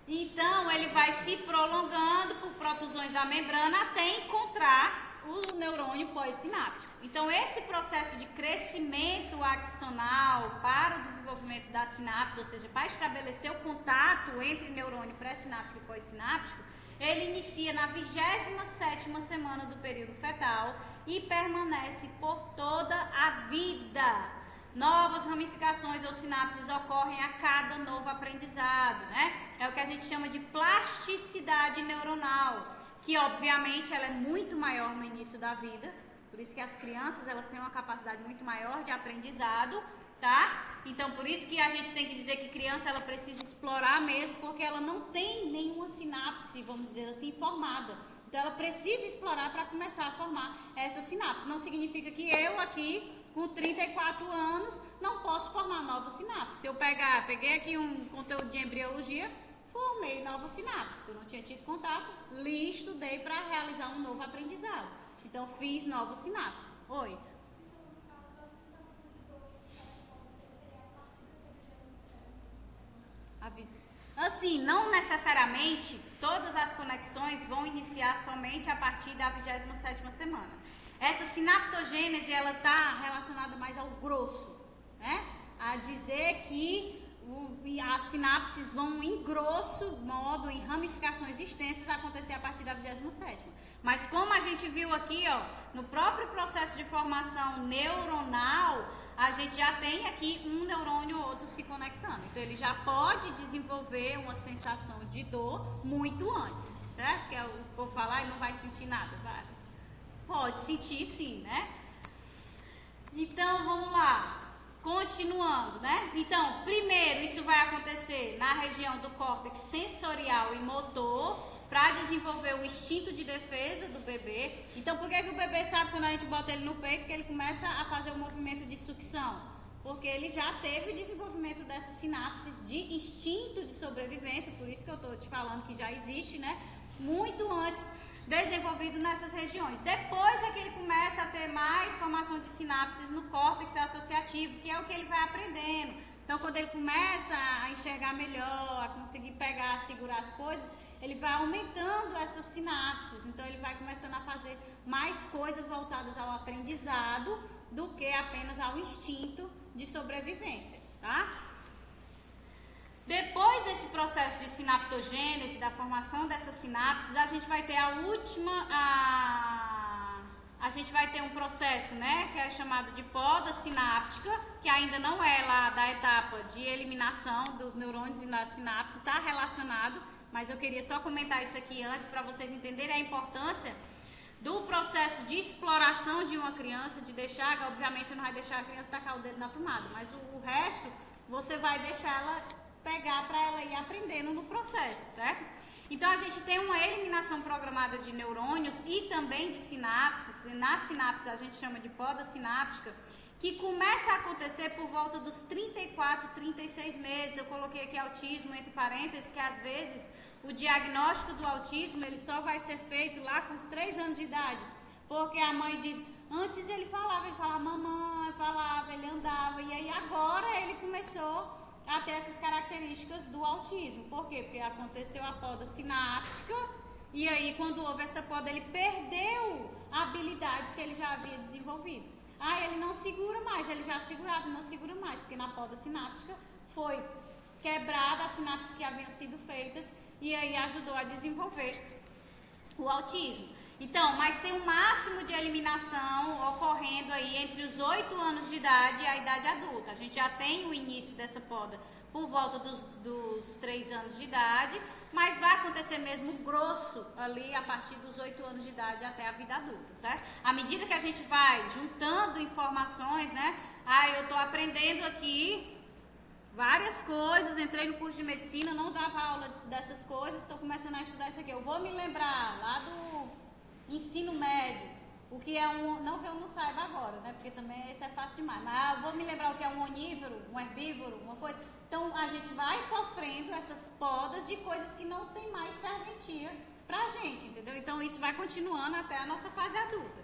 Então, ele vai se prolongando por protusões da membrana até encontrar o neurônio pós-sináptico. Então, esse processo de crescimento axonal para o desenvolvimento da sinapse, ou seja, para estabelecer o contato entre neurônio pré-sináptico e pós-sináptico, ele inicia na 27ª semana do período fetal e permanece por toda a vida. Novas ramificações ou sinapses ocorrem a cada novo aprendizado, né? É o que a gente chama de plasticidade neuronal, que obviamente ela é muito maior no início da vida, por isso que as crianças elas têm uma capacidade muito maior de aprendizado, tá? Então por isso que a gente tem que dizer que criança ela precisa explorar mesmo, porque ela não tem nenhuma sinapse, vamos dizer assim, formada. Então ela precisa explorar para começar a formar essa sinapse. Não significa que eu aqui, com 34 anos, não posso formar novas sinapses. Se eu peguei aqui um conteúdo de embriologia, formei nova sinapse, eu não tinha tido contato, li, estudei para realizar um novo aprendizado. Então, fiz nova sinapse. Oi? Assim, não necessariamente todas as conexões vão iniciar somente a partir da 27ª semana. Essa sinaptogênese, ela está relacionada mais ao grosso, né? A dizer que as sinapses vão em grosso modo, em ramificações extensas, acontecer a partir da 27ª. Mas como a gente viu aqui, ó, no próprio processo de formação neuronal, a gente já tem aqui um neurônio ou outro se conectando. Então ele já pode desenvolver uma sensação de dor muito antes, certo? Que é o povo falar e não vai sentir nada. Pode sentir sim, né? Então vamos lá. Continuando, né? Então, primeiro, isso vai acontecer na região do córtex sensorial e motor, para desenvolver o instinto de defesa do bebê. Então, por que o bebê sabe quando a gente bota ele no peito que ele começa a fazer o movimento de sucção? Porque ele já teve o desenvolvimento dessas sinapses de instinto de sobrevivência, por isso que eu estou te falando que já existe, né? Muito antes desenvolvido nessas regiões. Depois é que ele começa a ter mais formação de sinapses no córtex associativo, que é o que ele vai aprendendo. Então, quando ele começa a enxergar melhor, a conseguir pegar, segurar as coisas, ele vai aumentando essas sinapses. Então, ele vai começando a fazer mais coisas voltadas ao aprendizado do que apenas ao instinto de sobrevivência, tá? Depois desse processo de sinaptogênese, da formação dessas sinapses, a gente vai ter a gente vai ter um processo, né, que é chamado de poda sináptica, que ainda não é lá da etapa de eliminação dos neurônios e das sinapses, está relacionado, mas eu queria só comentar isso aqui antes para vocês entenderem a importância do processo de exploração de uma criança, de deixar, que obviamente não vai deixar a criança tacar o dedo na tomada, mas o resto você vai deixar ela pegar para ela ir aprendendo no processo, certo? Então a gente tem uma eliminação programada de neurônios e também de sinapses, e na sinapse a gente chama de poda sináptica, que começa a acontecer por volta dos 34, 36 meses. Eu coloquei aqui autismo entre parênteses, que às vezes o diagnóstico do autismo ele só vai ser feito lá com os 3 anos de idade, porque a mãe diz, antes ele falava mamãe, falava, ele andava, e aí agora ele começou a ter essas características do autismo. Por quê? Porque aconteceu a poda sináptica, e aí quando houve essa poda ele perdeu habilidades que ele já havia desenvolvido. Ele não segura mais, ele já segurava, não segura mais, porque na poda sináptica foi quebrada as sinapses que haviam sido feitas, e aí ajudou a desenvolver o autismo. Então, mas tem um máximo de eliminação ocorrendo aí entre os 8 anos de idade e a idade adulta. A gente já tem o início dessa poda por volta dos 3 anos de idade, mas vai acontecer mesmo grosso ali a partir dos 8 anos de idade até a vida adulta, certo? À medida que a gente vai juntando informações, né? Eu estou aprendendo aqui várias coisas, entrei no curso de medicina, não dava aula dessas coisas, estou começando a estudar isso aqui. Eu vou me lembrar lá do ensino médio, o que é não que eu não saiba agora, né? Porque também isso é fácil demais, mas eu vou me lembrar o que é um onívoro, um herbívoro, uma coisa. Então a gente vai sofrendo essas podas de coisas que não tem mais serventia pra gente, entendeu? Então isso vai continuando até a nossa fase adulta.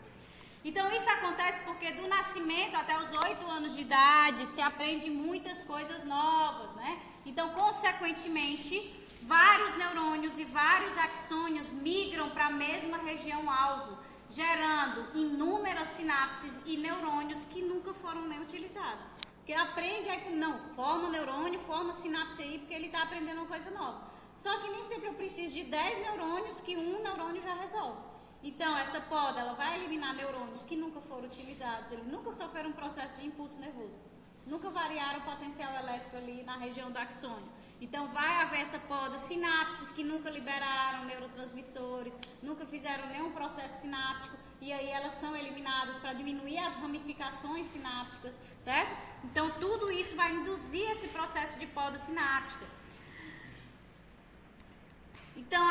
Então isso acontece porque do nascimento até os 8 anos de idade se aprende muitas coisas novas, né? Então, consequentemente, vários neurônios e vários axônios migram para a mesma região-alvo, gerando inúmeras sinapses e neurônios que nunca foram nem utilizados. Porque aprende, aí não, forma neurônio, forma sinapse aí, porque ele está aprendendo uma coisa nova. Só que nem sempre eu preciso de 10 neurônios que um neurônio já resolve. Então, essa poda, ela vai eliminar neurônios que nunca foram utilizados, eles nunca sofreram um processo de impulso nervoso, nunca variaram o potencial elétrico ali na região do axônio. Então, vai haver essa poda, sinapses que nunca liberaram neurotransmissores, nunca fizeram nenhum processo sináptico, e aí elas são eliminadas para diminuir as ramificações sinápticas, certo? Então, tudo isso vai induzir esse processo de poda sináptica. Então,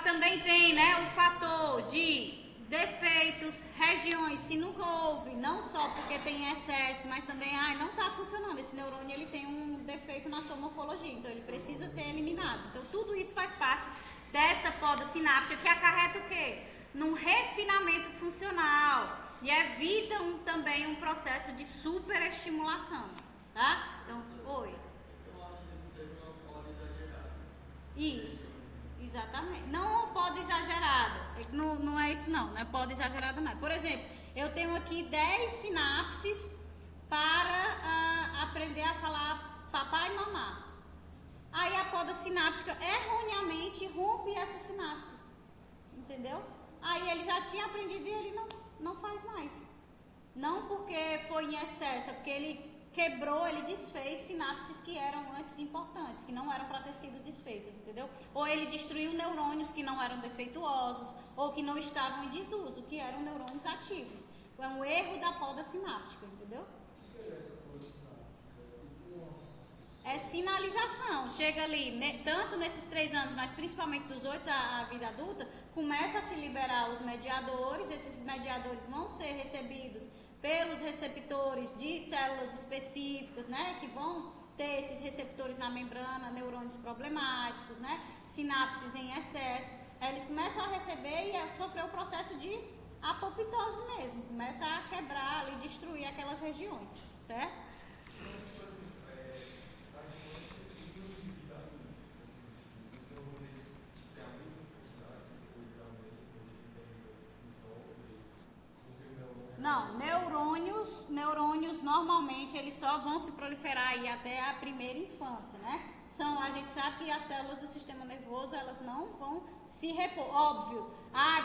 também tem, né, o fator de defeitos, regiões, se nunca houve, não só porque tem excesso, mas também, não está funcionando, esse neurônio ele tem um defeito na sua morfologia, então ele precisa ser eliminado. Então, tudo isso faz parte dessa poda sináptica, que acarreta o quê? Num refinamento funcional, e evita também um processo de superestimulação, tá? Então, oi.
Eu acho que seja uma poda exagerada.
Isso. Exatamente. Não poda exagerada. Não é isso não é poda exagerada não. Por exemplo, eu tenho aqui 10 sinapses para aprender a falar papai e mamá. Aí a poda sináptica erroneamente rompe essas sinapses. Entendeu? Aí ele já tinha aprendido e ele não faz mais. Não porque foi em excesso, é porque ele quebrou, ele desfez sinapses que eram antes importantes, que não eram para ter sido desfeitas, entendeu? Ou ele destruiu neurônios que não eram defeituosos, ou que não estavam em desuso, que eram neurônios ativos. Foi um erro da poda sináptica, entendeu?
O que seria essa poda sináptica?
É sinalização, chega ali, tanto nesses 3 anos, mas principalmente dos 8 à vida adulta, começa a se liberar os mediadores, esses mediadores vão ser recebidos pelos receptores de células específicas, né, que vão ter esses receptores na membrana, neurônios problemáticos, né, sinapses em excesso, eles começam a receber e a sofrer o processo de apoptose mesmo, começa a quebrar e destruir aquelas regiões, certo? Não, neurônios normalmente eles só vão se proliferar aí até a primeira infância, né? A gente sabe que as células do sistema nervoso, elas não vão se repor, óbvio.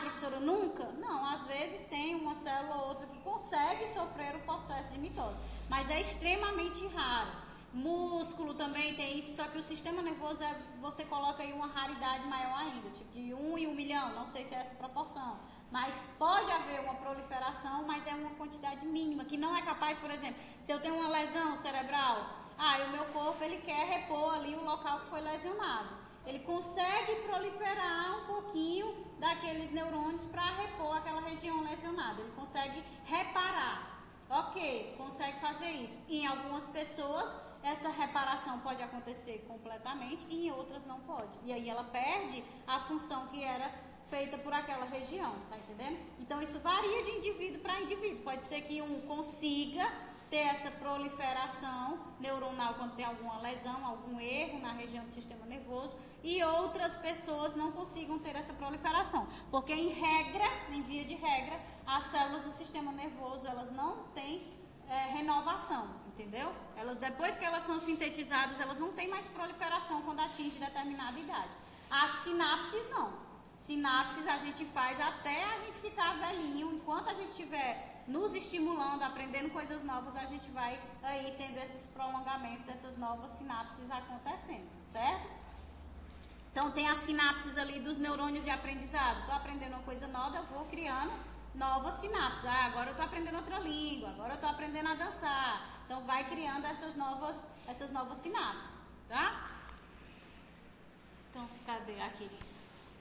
Professora, nunca? Não, às vezes tem uma célula ou outra que consegue sofrer o processo de mitose, mas é extremamente raro. Músculo também tem isso, só que o sistema nervoso você coloca aí uma raridade maior ainda, tipo de 1 em 1 milhão, não sei se é essa proporção. Mas pode haver uma proliferação, mas é uma quantidade mínima, que não é capaz, por exemplo, se eu tenho uma lesão cerebral, e o meu corpo ele quer repor ali o local que foi lesionado. Ele consegue proliferar um pouquinho daqueles neurônios para repor aquela região lesionada. Ele consegue reparar. Ok, consegue fazer isso. Em algumas pessoas, essa reparação pode acontecer completamente e em outras não pode. E aí ela perde a função que era feita por aquela região, tá entendendo? Então isso varia de indivíduo para indivíduo. Pode ser que um consiga ter essa proliferação neuronal quando tem alguma lesão, algum erro na região do sistema nervoso, e outras pessoas não consigam ter essa proliferação, porque em via de regra, as células do sistema nervoso, elas não têm renovação, entendeu? Elas, depois que elas são sintetizadas, elas não têm mais proliferação quando atinge determinada idade. As sinapses não. Sinapses a gente faz até a gente ficar velhinho, enquanto a gente estiver nos estimulando, aprendendo coisas novas, a gente vai aí tendo esses prolongamentos, essas novas sinapses acontecendo, certo? Então tem as sinapses ali dos neurônios de aprendizado. Estou aprendendo uma coisa nova, eu vou criando novas sinapses. Agora eu estou aprendendo outra língua, agora eu estou aprendendo a dançar. Então vai criando essas novas sinapses, tá? Então, cadê aqui?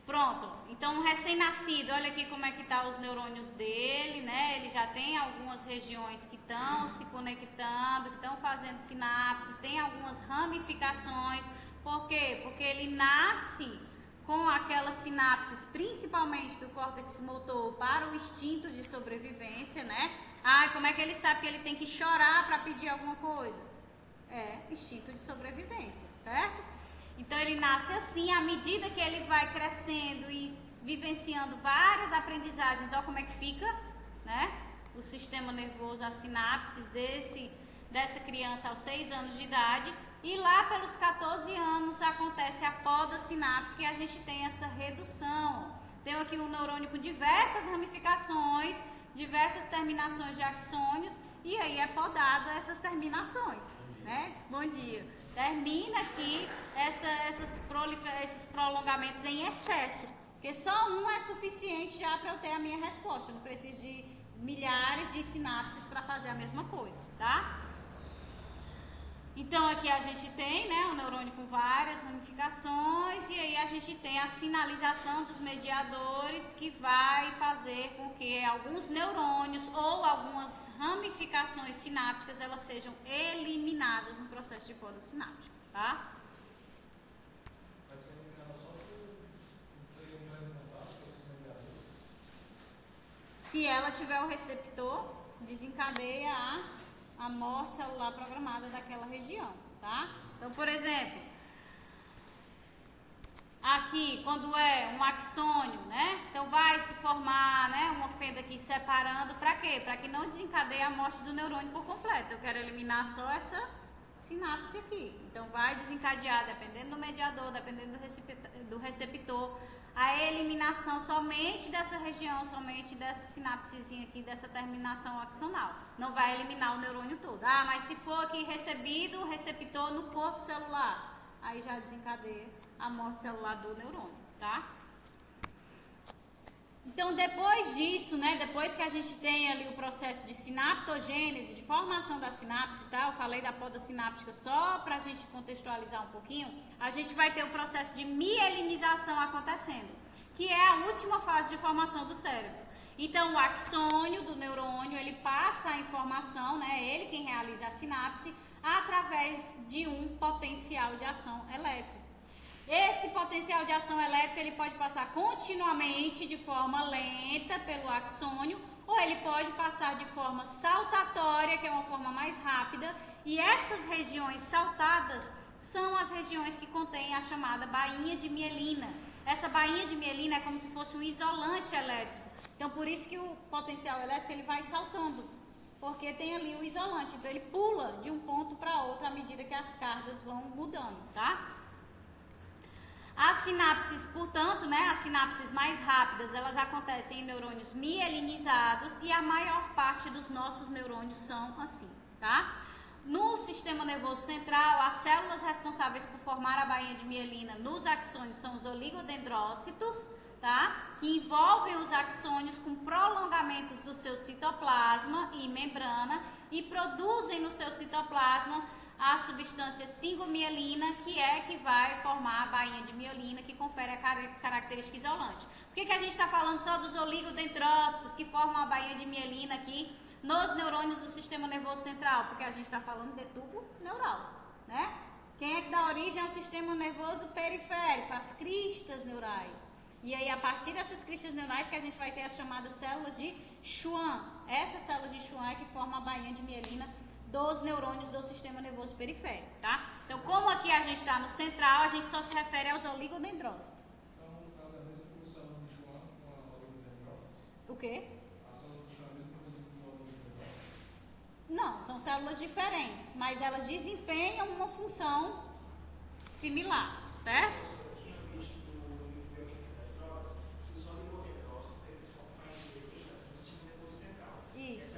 Pronto, então um recém-nascido, olha aqui como é que tá os neurônios dele, né? Ele já tem algumas regiões que estão se conectando, que estão fazendo sinapses, tem algumas ramificações. Por quê? Porque ele nasce com aquelas sinapses, principalmente do córtex motor, para o instinto de sobrevivência, né? Como é que ele sabe que ele tem que chorar para pedir alguma coisa? Instinto de sobrevivência, certo? Então ele nasce assim, à medida que ele vai crescendo e vivenciando várias aprendizagens, olha como é que fica, né? O sistema nervoso, as sinapses dessa criança aos 6 anos de idade, e lá pelos 14 anos acontece a poda sináptica e a gente tem essa redução. Tem aqui um neurônio com diversas ramificações, diversas terminações de axônios, e aí é podada essas terminações, né? Bom dia. Termina aqui esses prolongamentos em excesso, porque só um é suficiente já para eu ter a minha resposta. Eu não preciso de milhares de sinapses para fazer a mesma coisa, tá? Então aqui a gente tem, né, um neurônio com várias ramificações, e aí a gente tem a sinalização dos mediadores que vai fazer com que alguns neurônios ou algumas ramificações sinápticas elas sejam eliminadas no processo de poda sináptica, tá?
Vai ser eliminada só por entrar em contato com esses mediadores?
Se ela tiver o receptor, desencadeia a morte celular programada daquela região, tá? Então, por exemplo, aqui, quando é um axônio, né? Então vai se formar, né, uma fenda aqui separando, para quê? Para que não desencadeie a morte do neurônio por completo. Eu quero eliminar só essa sinapse aqui. Então vai desencadear, dependendo do mediador, dependendo do receptor, a eliminação somente dessa região, somente dessa sinapsezinha aqui, dessa terminação axonal. Não vai eliminar o neurônio todo. Mas se for aqui recebido o receptor no corpo celular, aí já desencadeia a morte celular do neurônio, tá? Então, depois disso, né, depois que a gente tem ali o processo de sinaptogênese, de formação das sinapses, tá? Eu falei da poda sináptica só para a gente contextualizar um pouquinho. A gente vai ter o processo de mielinização acontecendo, que é a última fase de formação do cérebro. Então, o axônio do neurônio, ele passa a informação, né, ele quem realiza a sinapse, através de um potencial de ação elétrica. Esse potencial de ação elétrica ele pode passar continuamente de forma lenta pelo axônio, ou ele pode passar de forma saltatória, que é uma forma mais rápida, e essas regiões saltadas são as regiões que contêm a chamada bainha de mielina. Essa bainha de mielina é como se fosse um isolante elétrico. Então, por isso que o potencial elétrico ele vai saltando, porque tem ali o isolante. Então, ele pula de um ponto para outro à medida que as cargas vão mudando, tá? As sinapses, portanto, né, as sinapses mais rápidas, elas acontecem em neurônios mielinizados e a maior parte dos nossos neurônios são assim, tá? no sistema nervoso central, as células responsáveis por formar a bainha de mielina nos axônios são os oligodendrócitos, tá? Que envolvem os axônios com prolongamentos do seu citoplasma e membrana e produzem no seu citoplasma a substância esfingomielina, que vai formar a bainha de mielina, que confere a característica isolante. Por que a gente está falando só dos oligodendrócitos que formam a bainha de mielina aqui nos neurônios do sistema nervoso central? Porque a gente está falando de tubo neural, né? Quem é que dá origem ao sistema nervoso periférico? As cristas neurais. E aí, a partir dessas cristas neurais que a gente vai ter as chamadas células de Schwann. Essas células de Schwann é que formam a bainha de mielina dos neurônios do sistema nervoso periférico, tá? Então, como aqui a gente está no central, a gente só se refere aos oligodendrócitos.
Então, no caso, é a mesma produção de Schwann com a oligodendrócitos?
O quê?
A célula de Schwann é a mesma produção com a oligodendrócitos?
Não, são células diferentes, mas elas desempenham uma função similar, certo? Isso.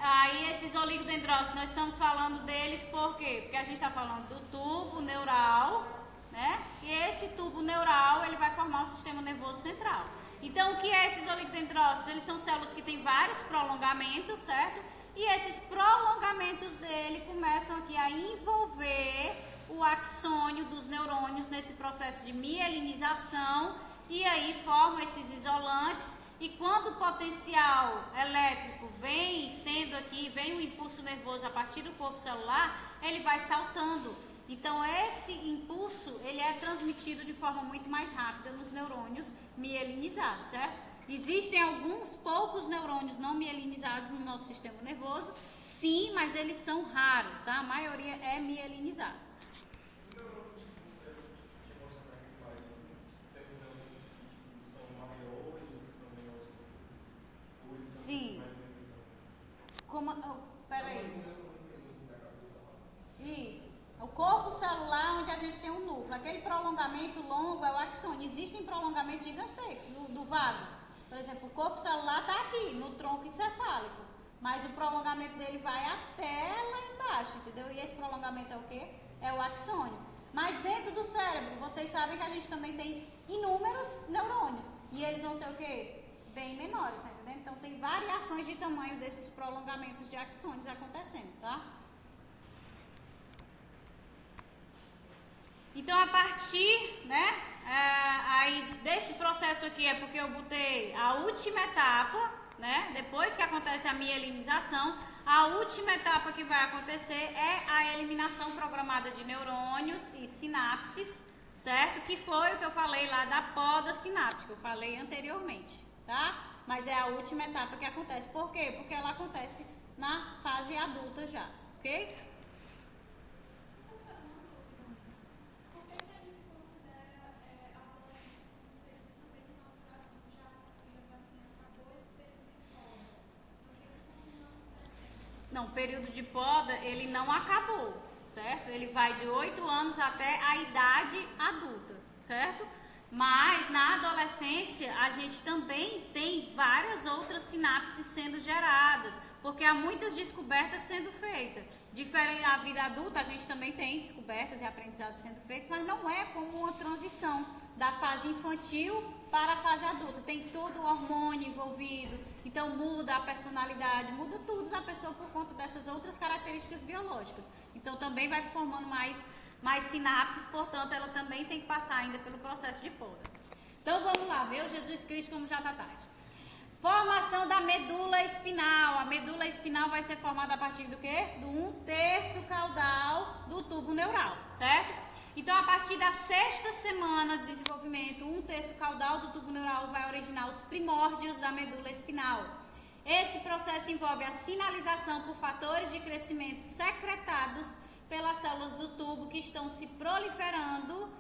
Aí esses oligodendrócitos, nós estamos falando deles por quê? Porque a gente está falando do tubo neural, né? E esse tubo neural, ele vai formar o sistema nervoso central. Então, o que é esses oligodendrócitos? Eles são células que têm vários prolongamentos, certo? E esses prolongamentos dele começam aqui a envolver o axônio dos neurônios nesse processo de mielinização, e aí formam esses isolantes. E quando o potencial elétrico vem o impulso nervoso a partir do corpo celular, ele vai saltando. Então, esse impulso, ele é transmitido de forma muito mais rápida nos neurônios mielinizados, certo? Existem alguns poucos neurônios não mielinizados no nosso sistema nervoso, sim, mas eles são raros, tá? A maioria é mielinizada. Sim. Peraí. Isso. O corpo celular onde a gente tem um núcleo. Aquele prolongamento longo é o axônio. Existem prolongamentos gigantescos do vago. Por exemplo, o corpo celular está aqui, no tronco encefálico. Mas o prolongamento dele vai até lá embaixo, entendeu? E esse prolongamento é o quê? É o axônio. Mas dentro do cérebro, vocês sabem que a gente também tem inúmeros neurônios. E eles vão ser o quê? Bem menores, tá entendendo? Então tem variações de tamanho desses prolongamentos de axônios acontecendo, tá? Então, a partir, né, aí desse processo aqui é porque eu botei a última etapa, né, depois que acontece a mielinização, a última etapa que vai acontecer é a eliminação programada de neurônios e sinapses, certo? Que foi o que eu falei lá da poda sináptica, eu falei anteriormente, tá? Mas é a última etapa que acontece. Por quê? Porque ela acontece na fase adulta já, ok? Não, o período de poda, ele não acabou, certo? Ele vai de 8 anos até a idade adulta, certo? Mas na adolescência, a gente também tem várias outras sinapses sendo geradas, porque há muitas descobertas sendo feitas. Diferente da vida adulta, a gente também tem descobertas e aprendizados sendo feitos, mas não é como uma transição da fase infantil para a fase adulta. Tem todo o hormônio envolvido, então muda a personalidade, muda tudo da pessoa por conta dessas outras características biológicas. Então também vai formando mais sinapses, portanto ela também tem que passar ainda pelo processo de poda. Então vamos lá, meu Jesus Cristo, como já está tarde. Formação da medula espinal. A medula espinal vai ser formada a partir do quê? Do 1/3 caudal do tubo neural, certo? Então, a partir da 6ª semana de desenvolvimento, 1/3 caudal do tubo neural vai originar os primórdios da medula espinal. Esse processo envolve a sinalização por fatores de crescimento secretados pelas células do tubo que estão se proliferando,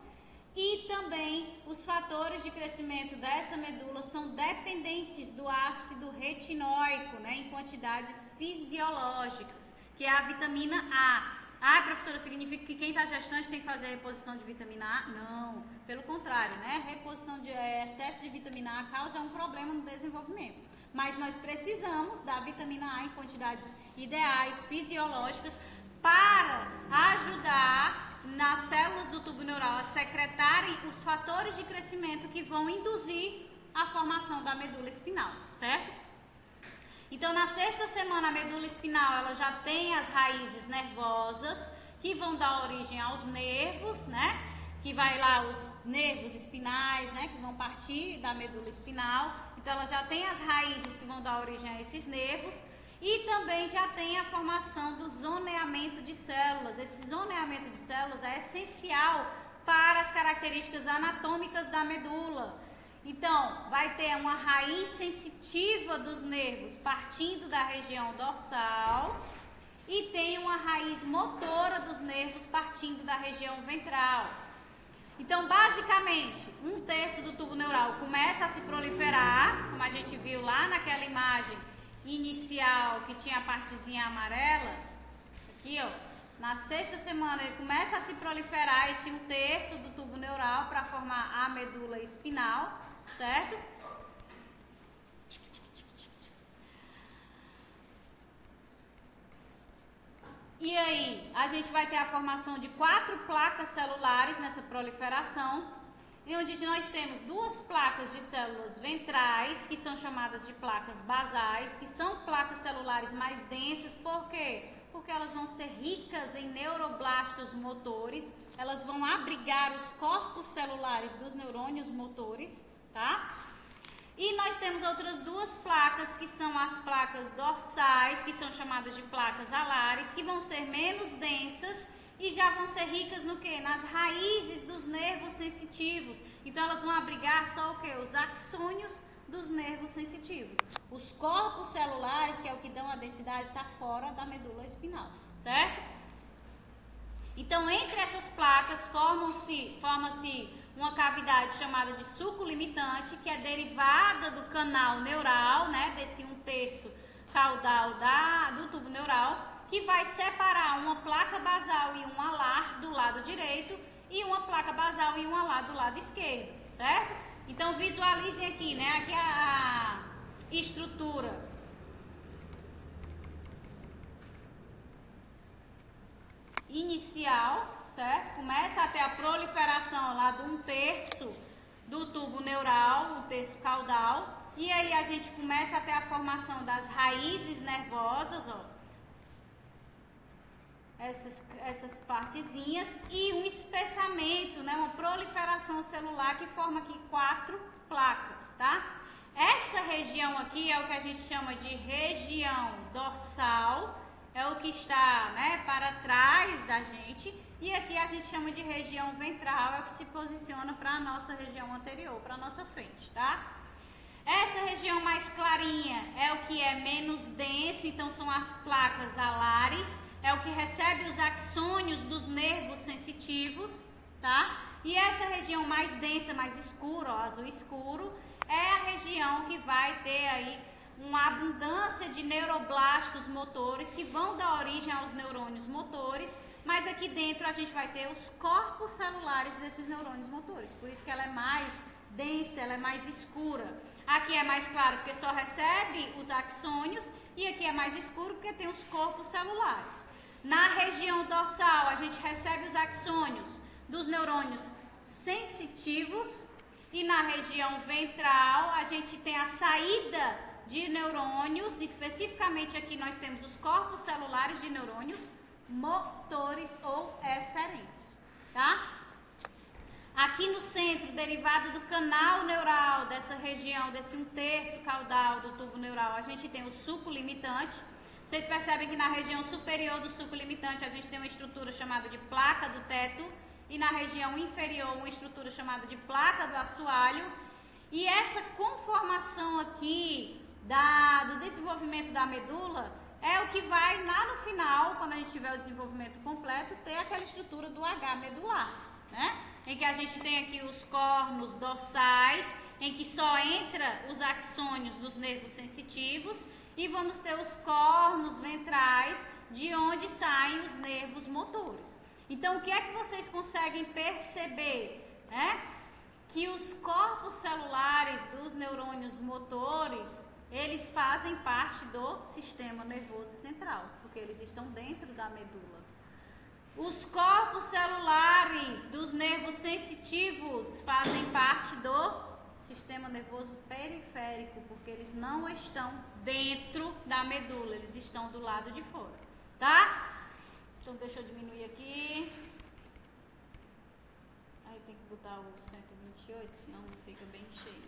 e também os fatores de crescimento dessa medula são dependentes do ácido retinóico, né, em quantidades fisiológicas, que é a vitamina A. Ah, professora, significa que quem está gestante tem que fazer a reposição de vitamina A? Não, pelo contrário, né? Reposição de excesso de vitamina A causa um problema no desenvolvimento. Mas nós precisamos da vitamina A em quantidades ideais, fisiológicas, para ajudar nas células do tubo neural a secretarem os fatores de crescimento que vão induzir a formação da medula espinal, certo? Então, na sexta semana, a medula espinal ela já tem as raízes nervosas que vão dar origem aos nervos, né? Que vai lá os nervos espinais, né? Que vão partir da medula espinal. Então, ela já tem as raízes que vão dar origem a esses nervos e também já tem a formação do zoneamento de células. Esse zoneamento de células é essencial para as características anatômicas da medula. Então, vai ter uma raiz sensitiva dos nervos partindo da região dorsal e tem uma raiz motora dos nervos partindo da região ventral. Então, basicamente, 1/3 do tubo neural começa a se proliferar, como a gente viu lá naquela imagem inicial que tinha a partezinha amarela. Aqui, ó, na sexta semana ele começa a se proliferar esse 1/3 do tubo neural para formar a medula espinal. Certo? E aí, a gente vai ter a formação de 4 placas celulares nessa proliferação, e onde nós temos 2 placas de células ventrais, que são chamadas de placas basais, que são placas celulares mais densas. Por quê? Porque elas vão ser ricas em neuroblastos motores, elas vão abrigar os corpos celulares dos neurônios motores. Tá? E nós temos outras 2 placas, que são as placas dorsais, que são chamadas de placas alares, que vão ser menos densas e já vão ser ricas no quê? Nas raízes dos nervos sensitivos. Então, elas vão abrigar só o quê? Os axônios dos nervos sensitivos. Os corpos celulares, que é o que dão a densidade, está fora da medula espinal, certo? Então, entre essas placas, forma-se uma cavidade chamada de suco limitante, que é derivada do canal neural, né, desse 1/3 caudal do tubo neural, que vai separar uma placa basal e um alar do lado direito e uma placa basal e um alar do lado esquerdo, certo? Então, visualizem aqui, né, aqui a estrutura inicial, certo? Começa a ter a proliferação lá do 1/3 do tubo neural, 1/3 caudal, e aí a gente começa a ter a formação das raízes nervosas, ó, essas partezinhas, e um espessamento, né, uma proliferação celular que forma aqui 4 placas, tá? Essa região aqui é o que a gente chama de região dorsal, é o que está, né, para trás da gente, e aqui a gente chama de região ventral, é o que se posiciona para a nossa região anterior, para a nossa frente, tá? Essa região mais clarinha é o que é menos denso, então são as placas alares, é o que recebe os axônios dos nervos sensitivos, tá? E essa região mais densa, mais escura, ó, azul escuro, é a região que vai ter aí uma abundância de neuroblastos motores que vão dar origem aos neurônios motores, mas aqui dentro a gente vai ter os corpos celulares desses neurônios motores, por isso que ela é mais densa, ela é mais escura. Aqui é mais claro porque só recebe os axônios, e aqui é mais escuro porque tem os corpos celulares. Na região dorsal a gente recebe os axônios dos neurônios sensitivos, e na região ventral a gente tem a saída de neurônios, especificamente aqui nós temos os corpos celulares de neurônios motores ou eferentes, tá? Aqui no centro, derivado do canal neural dessa região, desse 1/3 caudal do tubo neural, a gente tem o suco limitante. Vocês percebem que na região superior do suco limitante a gente tem uma estrutura chamada de placa do teto, e na região inferior uma estrutura chamada de placa do assoalho. E essa conformação aqui do desenvolvimento da medula é o que vai lá no final, quando a gente tiver o desenvolvimento completo, ter aquela estrutura do H medular, né? Em que a gente tem aqui os cornos dorsais, em que só entra os axônios dos nervos sensitivos, e vamos ter os cornos ventrais, de onde saem os nervos motores. Então, o que é que vocês conseguem perceber? Que os corpos celulares dos neurônios motores, eles fazem parte do sistema nervoso central, porque eles estão dentro da medula. Os corpos celulares dos nervos sensitivos fazem parte do sistema nervoso periférico, porque eles não estão dentro da medula, eles estão do lado de fora, tá? Então deixa eu diminuir aqui. Aí tem que botar o 128, senão fica bem cheio.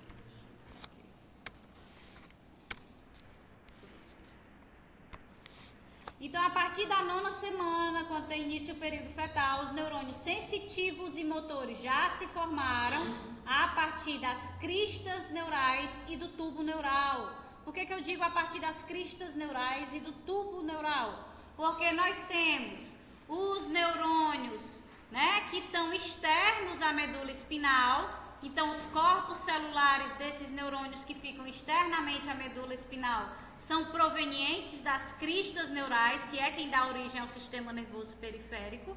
Então, a partir da 9ª semana, quando tem início o período fetal, os neurônios sensitivos e motores já se formaram a partir das cristas neurais e do tubo neural. Por que eu digo a partir das cristas neurais e do tubo neural? Porque nós temos os neurônios, que estão externos à medula espinal. Então, os corpos celulares desses neurônios que ficam externamente à medula espinal são provenientes das cristas neurais, que é quem dá origem ao sistema nervoso periférico,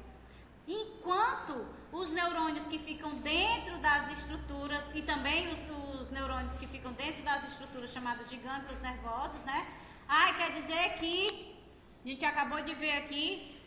enquanto os neurônios que ficam dentro das estruturas, e também os neurônios que ficam dentro das estruturas chamadas de gânglios nervosos, quer dizer que, a gente acabou de ver aqui,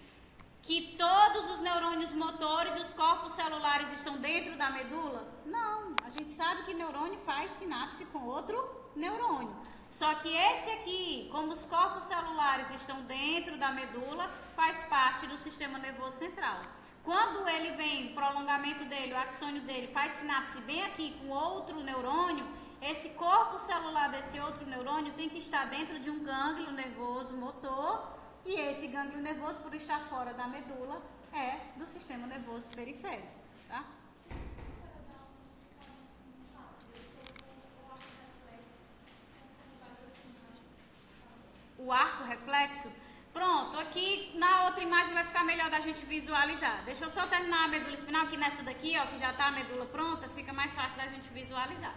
que todos os neurônios motores e os corpos celulares estão dentro da medula? Não, a gente sabe que neurônio faz sinapse com outro neurônio. Só que esse aqui, como os corpos celulares estão dentro da medula, faz parte do sistema nervoso central. Quando ele vem, o prolongamento dele, o axônio dele, faz sinapse bem aqui com outro neurônio, esse corpo celular desse outro neurônio tem que estar dentro de um gânglio nervoso motor, e esse gânglio nervoso, por estar fora da medula, é do sistema nervoso periférico, tá? O arco reflexo, pronto, aqui na outra imagem vai ficar melhor da gente visualizar. Deixa eu só terminar a medula espinal, que nessa daqui, ó, que já está a medula pronta, fica mais fácil da gente visualizar.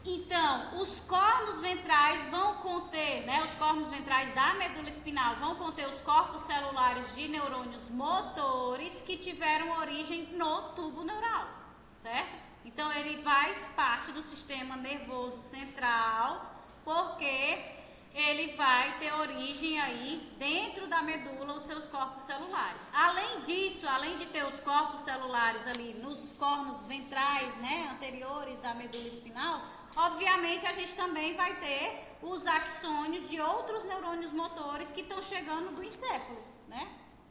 Então, os cornos ventrais vão conter, os cornos ventrais da medula espinal vão conter os corpos celulares de neurônios motores que tiveram origem no tubo neural, certo? Então, ele faz parte do sistema nervoso central, porque ele vai ter origem aí dentro da medula, os seus corpos celulares. Além disso, além de ter os corpos celulares ali nos cornos ventrais, anteriores da medula espinal, obviamente a gente também vai ter os axônios de outros neurônios motores que estão chegando do encéfalo,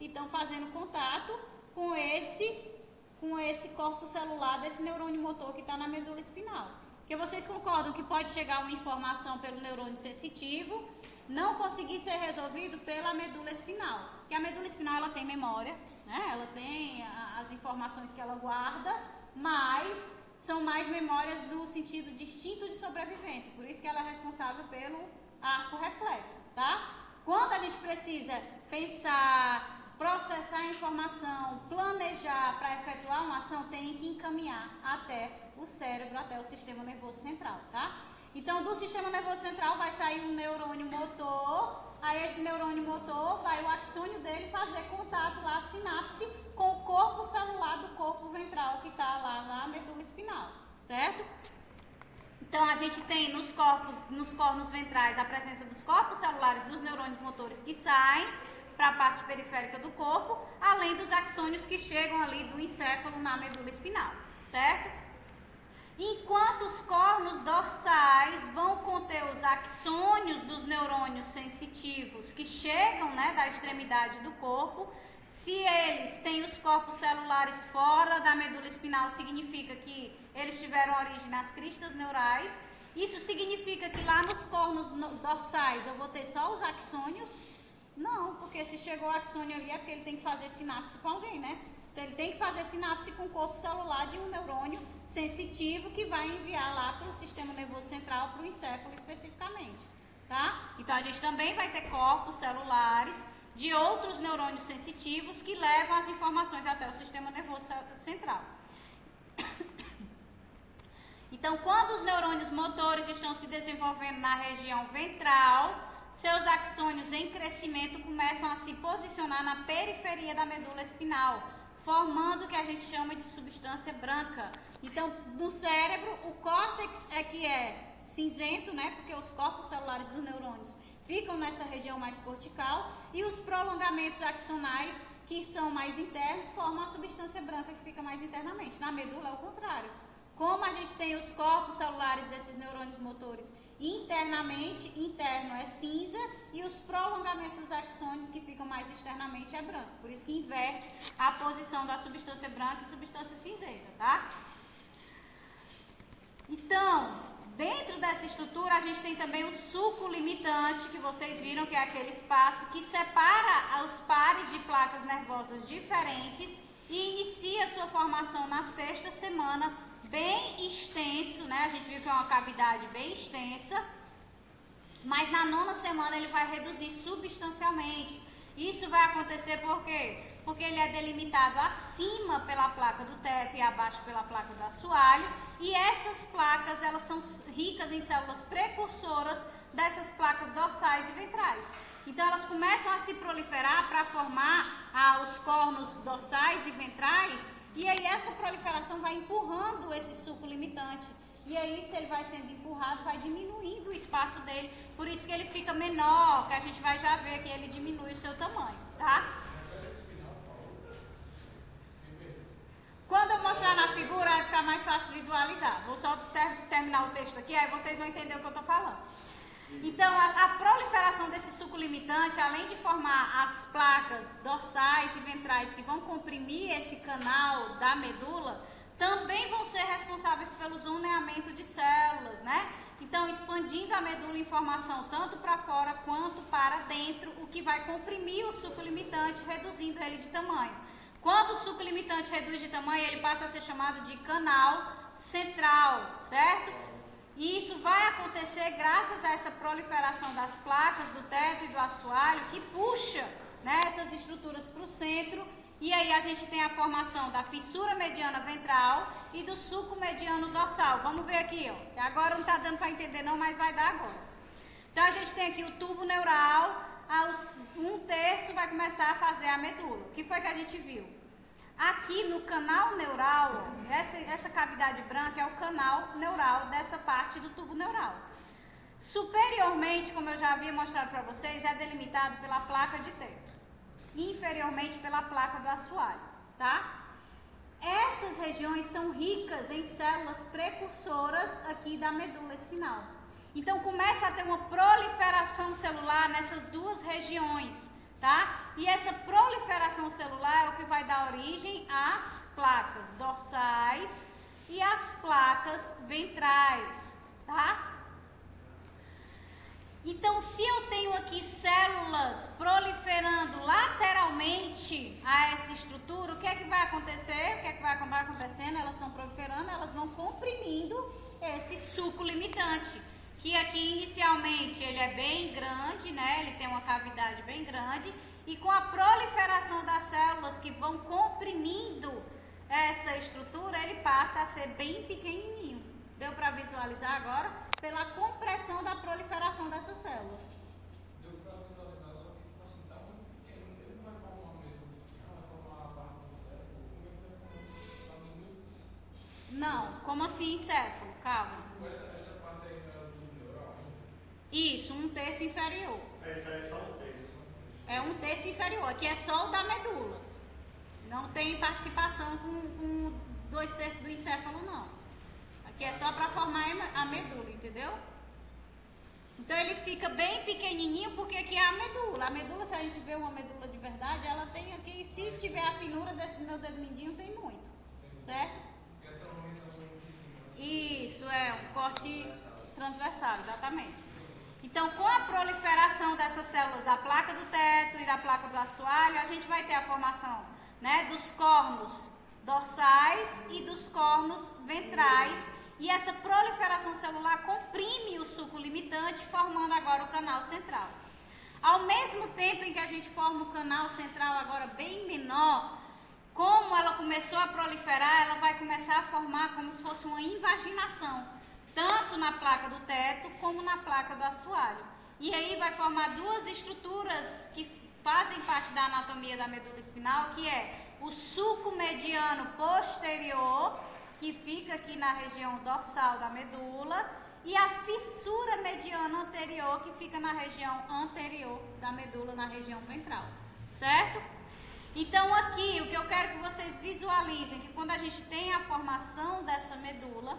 e estão fazendo contato com esse corpo celular desse neurônio motor que está na medula espinal. Porque vocês concordam que pode chegar uma informação pelo neurônio sensitivo, não conseguir ser resolvido pela medula espinal. Porque a medula espinal ela tem memória, ela tem as informações que ela guarda, mas são mais memórias no sentido de instinto de sobrevivência. Por isso que ela é responsável pelo arco reflexo, tá? Quando a gente precisa pensar, processar a informação, planejar para efetuar uma ação, tem que encaminhar até o cérebro, até o sistema nervoso central, tá? Então, do sistema nervoso central vai sair um neurônio motor, aí esse neurônio motor vai o axônio dele fazer contato lá, sinapse, com o corpo celular do corpo ventral que está lá na medula espinal, certo? Então, a gente tem nos cornos ventrais a presença dos corpos celulares dos neurônios motores que saem para a parte periférica do corpo, além dos axônios que chegam ali do encéfalo na medula espinal, certo? Enquanto os cornos dorsais vão conter os axônios dos neurônios sensitivos que chegam, da extremidade do corpo, se eles têm os corpos celulares fora da medula espinal, significa que eles tiveram origem nas cristas neurais. Isso significa que lá nos cornos dorsais eu vou ter só os axônios? Não, porque se chegou o axônio ali é porque ele tem que fazer sinapse com alguém, Então, ele tem que fazer sinapse com o corpo celular de um neurônio sensitivo que vai enviar lá para o sistema nervoso central, para o encéfalo especificamente, tá? Então, a gente também vai ter corpos celulares de outros neurônios sensitivos que levam as informações até o sistema nervoso central. Então, quando os neurônios motores estão se desenvolvendo na região ventral, seus axônios em crescimento começam a se posicionar na periferia da medula espinal, formando o que a gente chama de substância branca. Então, no cérebro, o córtex é que é cinzento, né? Porque os corpos celulares dos neurônios ficam nessa região mais cortical, e os prolongamentos axonais, que são mais internos, formam a substância branca que fica mais internamente. Na medula é o contrário. Como a gente tem os corpos celulares desses neurônios motores internamente, interno é cinza, e os prolongamentos dos axônios que ficam mais externamente é branco. Por isso que inverte a posição da substância branca e substância cinzenta, tá? Então, dentro dessa estrutura, a gente tem também o suco limitante, que vocês viram que é aquele espaço que separa os pares de placas nervosas diferentes e inicia sua formação na 6ª semana, bem extenso, né? A gente viu que é uma cavidade bem extensa, mas na 9ª semana ele vai reduzir substancialmente. Isso vai acontecer por quê? Porque ele é delimitado acima pela placa do teto e abaixo pela placa do assoalho, e essas placas, elas são ricas em células precursoras dessas placas dorsais e ventrais. Então elas começam a se proliferar para formar os cornos dorsais e ventrais, e aí essa proliferação vai empurrando esse suco limitante. E aí, se ele vai sendo empurrado, vai diminuindo o espaço dele, por isso que ele fica menor, que a gente vai já ver que ele diminui o seu tamanho, tá? Quando eu mostrar na figura, vai ficar mais fácil visualizar. Vou só terminar o texto aqui, aí vocês vão entender o que eu estou falando. Então, a proliferação desse suco limitante, além de formar as placas dorsais e ventrais que vão comprimir esse canal da medula, também vão ser responsáveis pelo zoneamento de células, né? Então, expandindo a medula em formação tanto para fora quanto para dentro, o que vai comprimir o suco limitante, reduzindo ele de tamanho. Quando o suco limitante reduz de tamanho, ele passa a ser chamado de canal central, certo? E isso vai acontecer graças a essa proliferação das placas do teto e do assoalho, que puxa, né, essas estruturas para o centro, e aí a gente tem a formação da fissura mediana ventral e do suco mediano dorsal. Vamos ver aqui, ó. Agora não está dando para entender não, mas vai dar agora. Então a gente tem aqui o tubo neural, aos 1/3 vai começar a fazer a medula. O que foi que a gente viu? Aqui no canal neural, essa cavidade branca é o canal neural dessa parte do tubo neural. Superiormente, como eu já havia mostrado para vocês, é delimitado pela placa de teto. Inferiormente pela placa do assoalho, tá? Essas regiões são ricas em células precursoras aqui da medula espinal. Então começa a ter uma proliferação celular nessas duas regiões, tá? E essa proliferação celular é o que vai dar origem às placas dorsais e às placas ventrais, tá? Então, se eu tenho aqui células proliferando lateralmente a essa estrutura, o que é que vai acontecer? O que é que vai acabar acontecendo? Elas estão proliferando, elas vão comprimindo esse suco limitante, que aqui inicialmente ele é bem grande, né? Ele tem uma cavidade bem grande, e com a proliferação das células que vão comprimindo essa estrutura, ele passa a ser bem pequenininho. Deu para visualizar agora? Pela compressão da proliferação dessas células.
Deu para visualizar, só que tipo assim, tá muito pequeno, ele não vai formar uma medula espinhal, vai formar a parte do encéfalo, como é que vai formar? Tá muito...
Não, como assim encéfalo? Calma.
Essa parte aí não é do neural ainda?
Isso, 1/3 inferior.
É só 1/3.
É 1/3 inferior, aqui é só o da medula. Não tem participação com 2/3 do encéfalo, não. Aqui é só para formar a medula, entendeu? Então ele fica bem pequenininho porque aqui é a medula. A medula, se a gente vê uma medula de verdade, ela tem aqui, se tiver a finura desse meu dedo mindinho, tem muito, certo?
Porque essa é uma menção de cima.
Isso, é um corte transversal, exatamente. Então, com a proliferação dessas células da placa do teto e da placa do assoalho, a gente vai ter a formação, né, dos cornos dorsais e dos cornos ventrais. E essa proliferação celular comprime o suco limitante, formando agora o canal central. Ao mesmo tempo em que a gente forma o canal central agora bem menor, como ela começou a proliferar, ela vai começar a formar como se fosse uma invaginação, tanto na placa do teto como na placa do assoalho. e aí vai formar duas estruturas que fazem parte da anatomia da medula espinhal, que é o sulco mediano posterior, que fica aqui na região dorsal da medula, e a fissura mediana anterior, que fica na região anterior da medula, na região ventral, certo? Então aqui, o que eu quero que vocês visualizem, que quando a gente tem a formação dessa medula,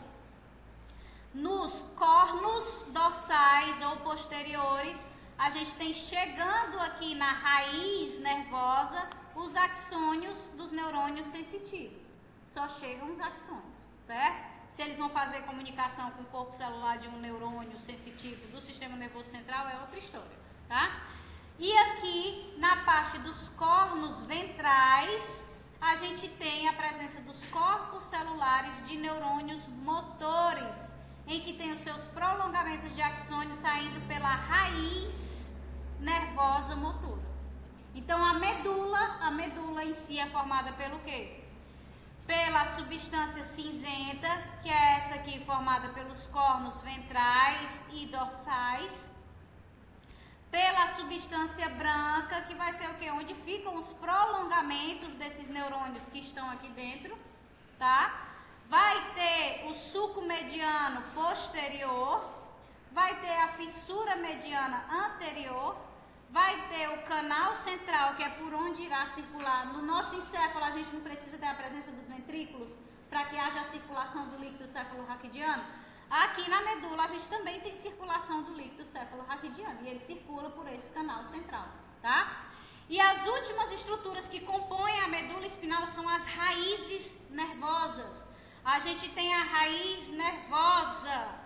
nos cornos dorsais ou posteriores, a gente tem chegando aqui na raiz nervosa os axônios dos neurônios sensitivos. Só chegam os axônios, certo? Se eles vão fazer comunicação com o corpo celular de um neurônio sensitivo do sistema nervoso central é outra história, tá? E aqui na parte dos cornos ventrais, a gente tem a presença dos corpos celulares de neurônios motores, em que tem os seus prolongamentos de axônios saindo pela raiz nervosa motora. Então a medula em si é formada pelo quê? Pela substância cinzenta, que é essa aqui formada pelos cornos ventrais e dorsais, pela substância branca, que vai ser o quê? Onde ficam os prolongamentos desses neurônios que estão aqui dentro, tá? Vai ter o sulco mediano posterior, vai ter a fissura mediana anterior, vai ter o canal central, que é por onde irá circular. No nosso encéfalo, a gente não precisa ter a presença dos ventrículos para que haja a circulação do líquido céfalo-raquidiano. Aqui na medula, a gente também tem circulação do líquido céfalo-raquidiano e ele circula por esse canal central, tá? E as últimas estruturas que compõem a medula espinhal são as raízes nervosas. A gente tem a raiz nervosa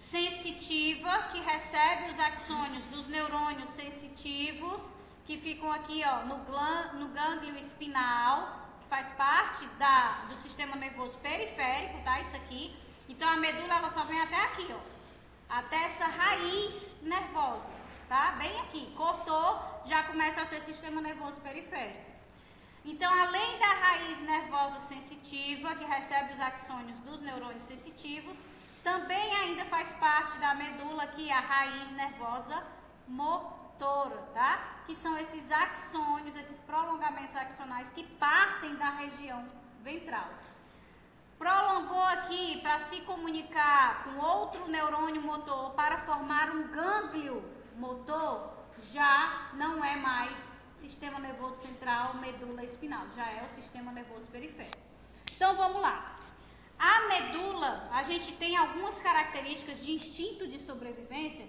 sensitiva, que recebe os axônios dos neurônios sensitivos, que ficam aqui, ó, no gânglio espinal, que faz parte do sistema nervoso periférico, tá? Isso aqui. Então a medula ela só vem até aqui, ó, até essa raiz nervosa, tá? Bem aqui, cortou, já começa a ser sistema nervoso periférico. Então, além da raiz nervosa sensitiva, que recebe os axônios dos neurônios sensitivos, também ainda faz parte da medula aqui a raiz nervosa motora, tá? Que são esses axônios, esses prolongamentos axonais que partem da região ventral. Prolongou aqui para se comunicar com outro neurônio motor para formar um gânglio motor, já não é mais sistema nervoso central, medula espinal, já é o sistema nervoso periférico. Então vamos lá. A medula, a gente tem algumas características de instinto de sobrevivência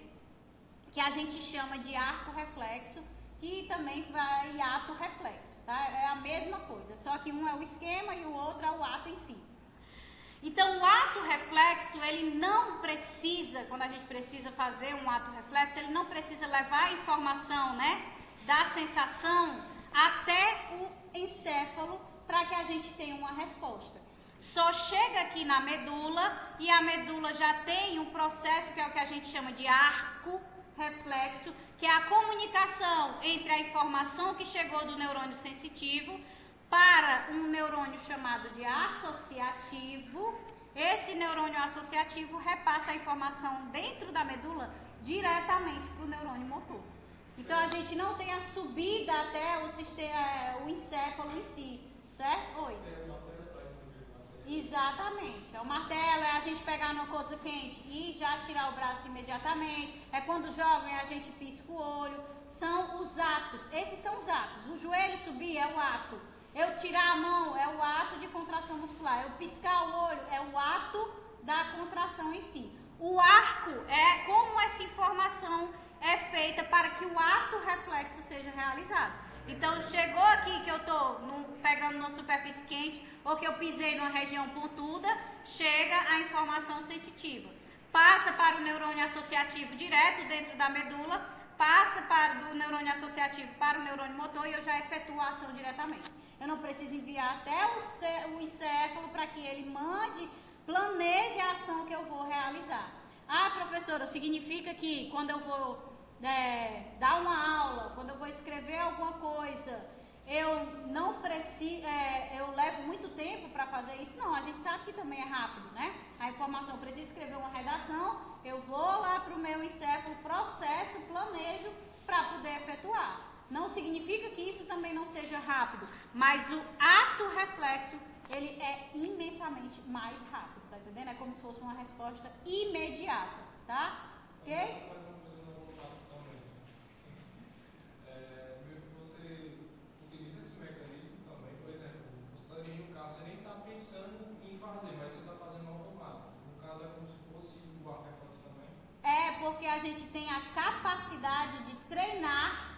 que a gente chama de arco reflexo, que também vai ato reflexo, tá? É a mesma coisa, só que um é o esquema e o outro é o ato em si. Então, o ato reflexo, ele não precisa, quando a gente precisa fazer um ato reflexo, ele não precisa levar a informação, né, da sensação até o encéfalo para que a gente tenha uma resposta. Só chega aqui na medula e a medula já tem um processo que é o que a gente chama de arco reflexo, que é a comunicação entre a informação que chegou do neurônio sensitivo para um neurônio chamado de associativo. Esse neurônio associativo repassa a informação dentro da medula diretamente para o neurônio motor. Então a gente não tem a subida até o encéfalo em si, certo? Oi. Exatamente. É o martelo, é a gente pegar numa coisa quente e já tirar o braço imediatamente. É quando jovem a gente pisca o olho. São os atos. Esses são os atos. O joelho subir é o ato. Eu tirar a mão é o ato de contração muscular. Eu piscar o olho é o ato da contração em si. O arco é como essa informação é feita para que o ato reflexo seja realizado. Então, chegou aqui que eu estou pegando numa superfície quente ou que eu pisei numa região pontuda, chega a informação sensitiva. Passa para o neurônio associativo direto dentro da medula, passa do neurônio associativo para o neurônio motor e eu já efetuo a ação diretamente. Eu não preciso enviar até o encéfalo para que ele planeje a ação que eu vou realizar. Ah, professora, significa que quando eu vou dar uma aula, quando eu vou escrever alguma coisa, eu não preciso, eu levo muito tempo para fazer isso. Não, a gente sabe que também é rápido, né? A informação, eu preciso escrever uma redação, eu vou lá para o meu encéfalo, processo, planejo para poder efetuar. Não significa que isso também não seja rápido, mas o ato reflexo, ele é imensamente mais rápido, tá entendendo? É como se fosse uma resposta imediata, tá? Ok?
Você utiliza esse mecanismo também, por exemplo, você está dirigindo um carro, você nem está pensando em fazer, mas você está fazendo automático. No caso é como se fosse o arco reflexo também.
É porque a gente tem a capacidade de treinar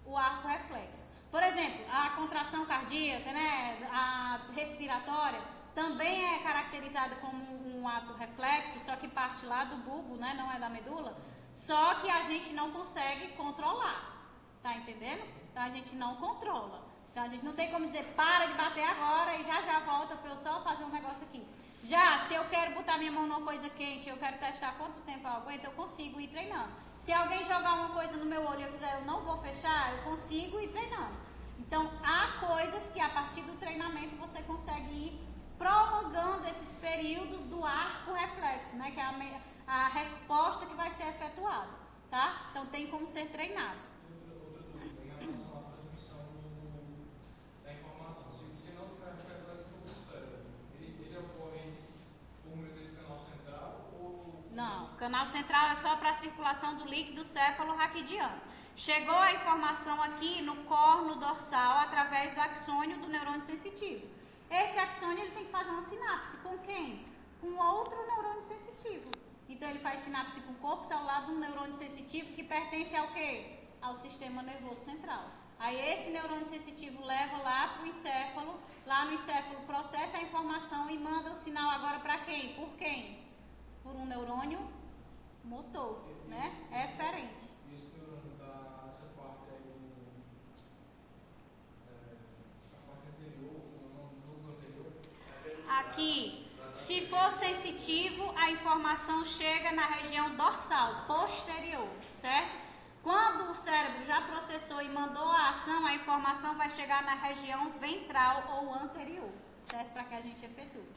o arco reflexo. Por exemplo, a contração cardíaca, né, a respiratória, também é caracterizada como um ato reflexo, só que parte lá do bulbo, né, não é da medula, só que a gente não consegue controlar, tá entendendo? Então a gente não controla. Então a gente não tem como dizer, para de bater agora e já volta para eu só fazer um negócio aqui. Já, se eu quero botar minha mão numa coisa quente, eu quero testar quanto tempo eu aguento, eu consigo ir treinando. Se alguém jogar uma coisa no meu olho e eu quiser, eu não vou fechar, eu consigo ir treinando. Então, há coisas que a partir do treinamento você consegue ir prolongando esses períodos do arco reflexo, né? Que é a resposta que vai ser efetuada, tá? Então, tem como ser treinado.
Outra dúvida, em relação à transmissão da informação. Se não tiver reflexo do cérebro, ele ocorre por meio desse canal central ou...
Não, o canal central é só para a circulação do líquido céfalo-raquidiano. Chegou a informação aqui no corno dorsal através do axônio do neurônio sensitivo. Esse axônio ele tem que fazer uma sinapse com quem? Com outro neurônio sensitivo. Então ele faz sinapse com o corpo celular de um neurônio sensitivo que pertence ao quê? Ao sistema nervoso central. Aí esse neurônio sensitivo leva lá para o encéfalo, lá no encéfalo processa a informação e manda o sinal agora para quem? Por quem? Por um neurônio motor, né? Eferente.
E esse neurônio dá essa parte aí a parte anterior, no núcleo anterior?
Aqui, se for sensitivo, a informação chega na região dorsal, posterior, certo? Quando o cérebro já processou e mandou a ação, a informação vai chegar na região ventral ou anterior, certo? Para que a gente efetue.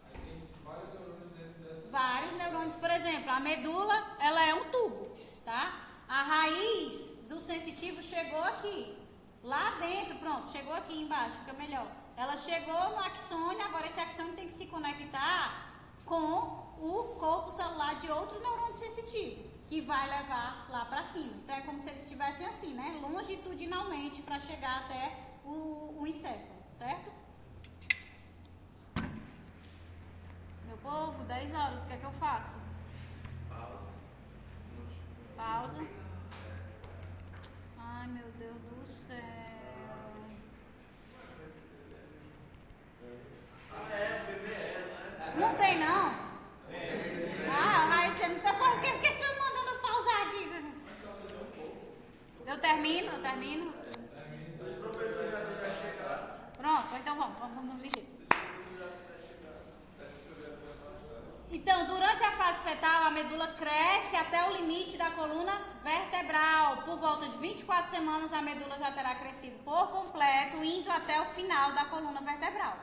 Aí tem vários neurônios dentro dessas...
Vários neurônios, por exemplo, a medula, ela é um tubo, tá? A raiz do sensitivo chegou aqui, lá dentro, pronto, chegou aqui embaixo, fica melhor. Ela chegou no axônio, agora esse axônio tem que se conectar com o corpo celular de outro neurônio sensitivo, que vai levar lá para cima. Então é como se eles estivessem assim, né? Longitudinalmente para chegar até o encéfalo, certo? Meu povo, 10 horas, o que é que eu faço? Pausa. Ai, meu Deus do céu. Não tem, não? Aí você não sabe por que esqueceu de mandando eu pausar aqui. Eu termino. Pronto, então vamos ligeiro. Então, durante a fase fetal, a medula cresce até o limite da coluna vertebral. Por volta de 24 semanas, a medula já terá crescido por completo, indo até o final da coluna vertebral.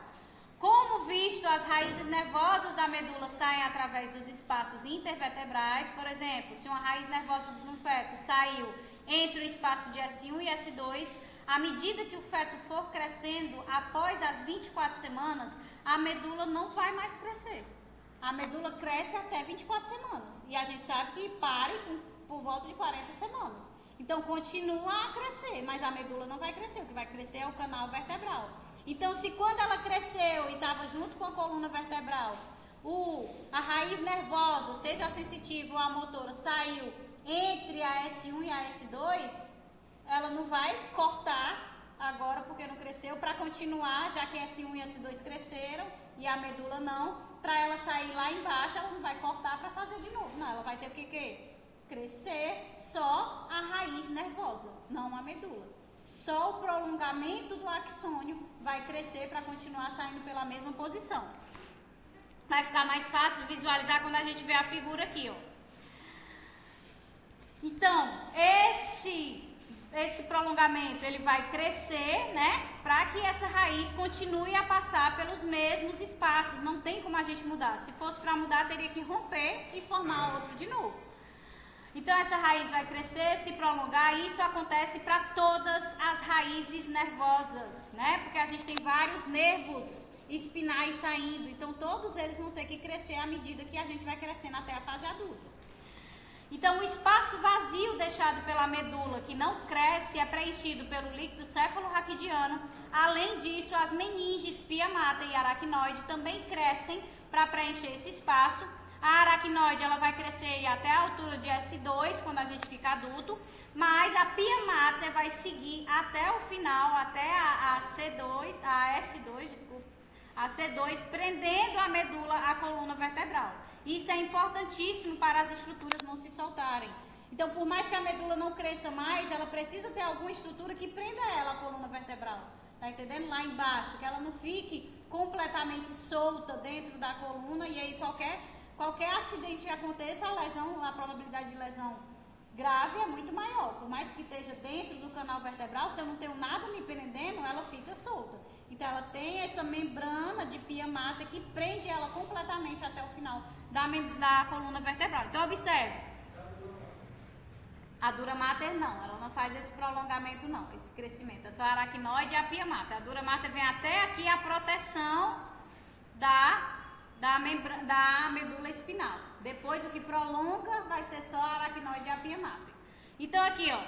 Como visto, as raízes nervosas da medula saem através dos espaços intervertebrais. Por exemplo, se uma raiz nervosa do feto saiu entre o espaço de S1 e S2, à medida que o feto for crescendo, após as 24 semanas, a medula não vai mais crescer. A medula cresce até 24 semanas. E a gente sabe que pare por volta de 40 semanas. Então, continua a crescer, mas a medula não vai crescer. O que vai crescer é o canal vertebral. Então, se quando ela cresceu e estava junto com a coluna vertebral, a raiz nervosa, seja a sensitiva ou a motora, saiu entre a S1 e a S2, ela não vai cortar agora porque não cresceu para continuar, já que S1 e S2 cresceram e a medula não. Para ela sair lá embaixo, ela não vai cortar para fazer de novo. Não, ela vai ter o que? Crescer só a raiz nervosa, não a medula. Só o prolongamento do axônio vai crescer para continuar saindo pela mesma posição. Vai ficar mais fácil de visualizar quando a gente vê a figura aqui, ó. Então, esse esse prolongamento ele vai crescer, né? Para que essa raiz continue a passar pelos mesmos espaços. Não tem como a gente mudar. Se fosse para mudar, teria que romper e formar outro de novo. Então essa raiz vai crescer, se prolongar, e isso acontece para todas as raízes nervosas, né? Porque a gente tem vários nervos espinais saindo, então todos eles vão ter que crescer à medida que a gente vai crescendo até a fase adulta. Então o espaço vazio deixado pela medula, que não cresce, é preenchido pelo líquido céfalo-raquidiano. Além disso, as meninges, pia mater e aracnoide também crescem para preencher esse espaço. A aracnoide ela vai crescer até a altura de S2 quando a gente fica adulto, mas a pia mater vai seguir até o final, até a S2, prendendo a medula à coluna vertebral. Isso é importantíssimo para as estruturas não se soltarem. Então, por mais que a medula não cresça mais, ela precisa ter alguma estrutura que prenda ela à coluna vertebral. Tá entendendo? Lá embaixo, que ela não fique completamente solta dentro da coluna, e aí qualquer acidente que aconteça, a probabilidade de lesão grave é muito maior. Por mais que esteja dentro do canal vertebral, se eu não tenho nada me prendendo, ela fica solta. Então ela tem essa membrana de pia mater que prende ela completamente até o final da coluna vertebral. Então observe. A dura mater não, ela não faz esse prolongamento não, esse crescimento. É só a aracnoide e a pia mater. A dura mater vem até aqui a proteção da medula espinal. Depois o que prolonga vai ser só a aracnoide e a pia mater. Então aqui, ó,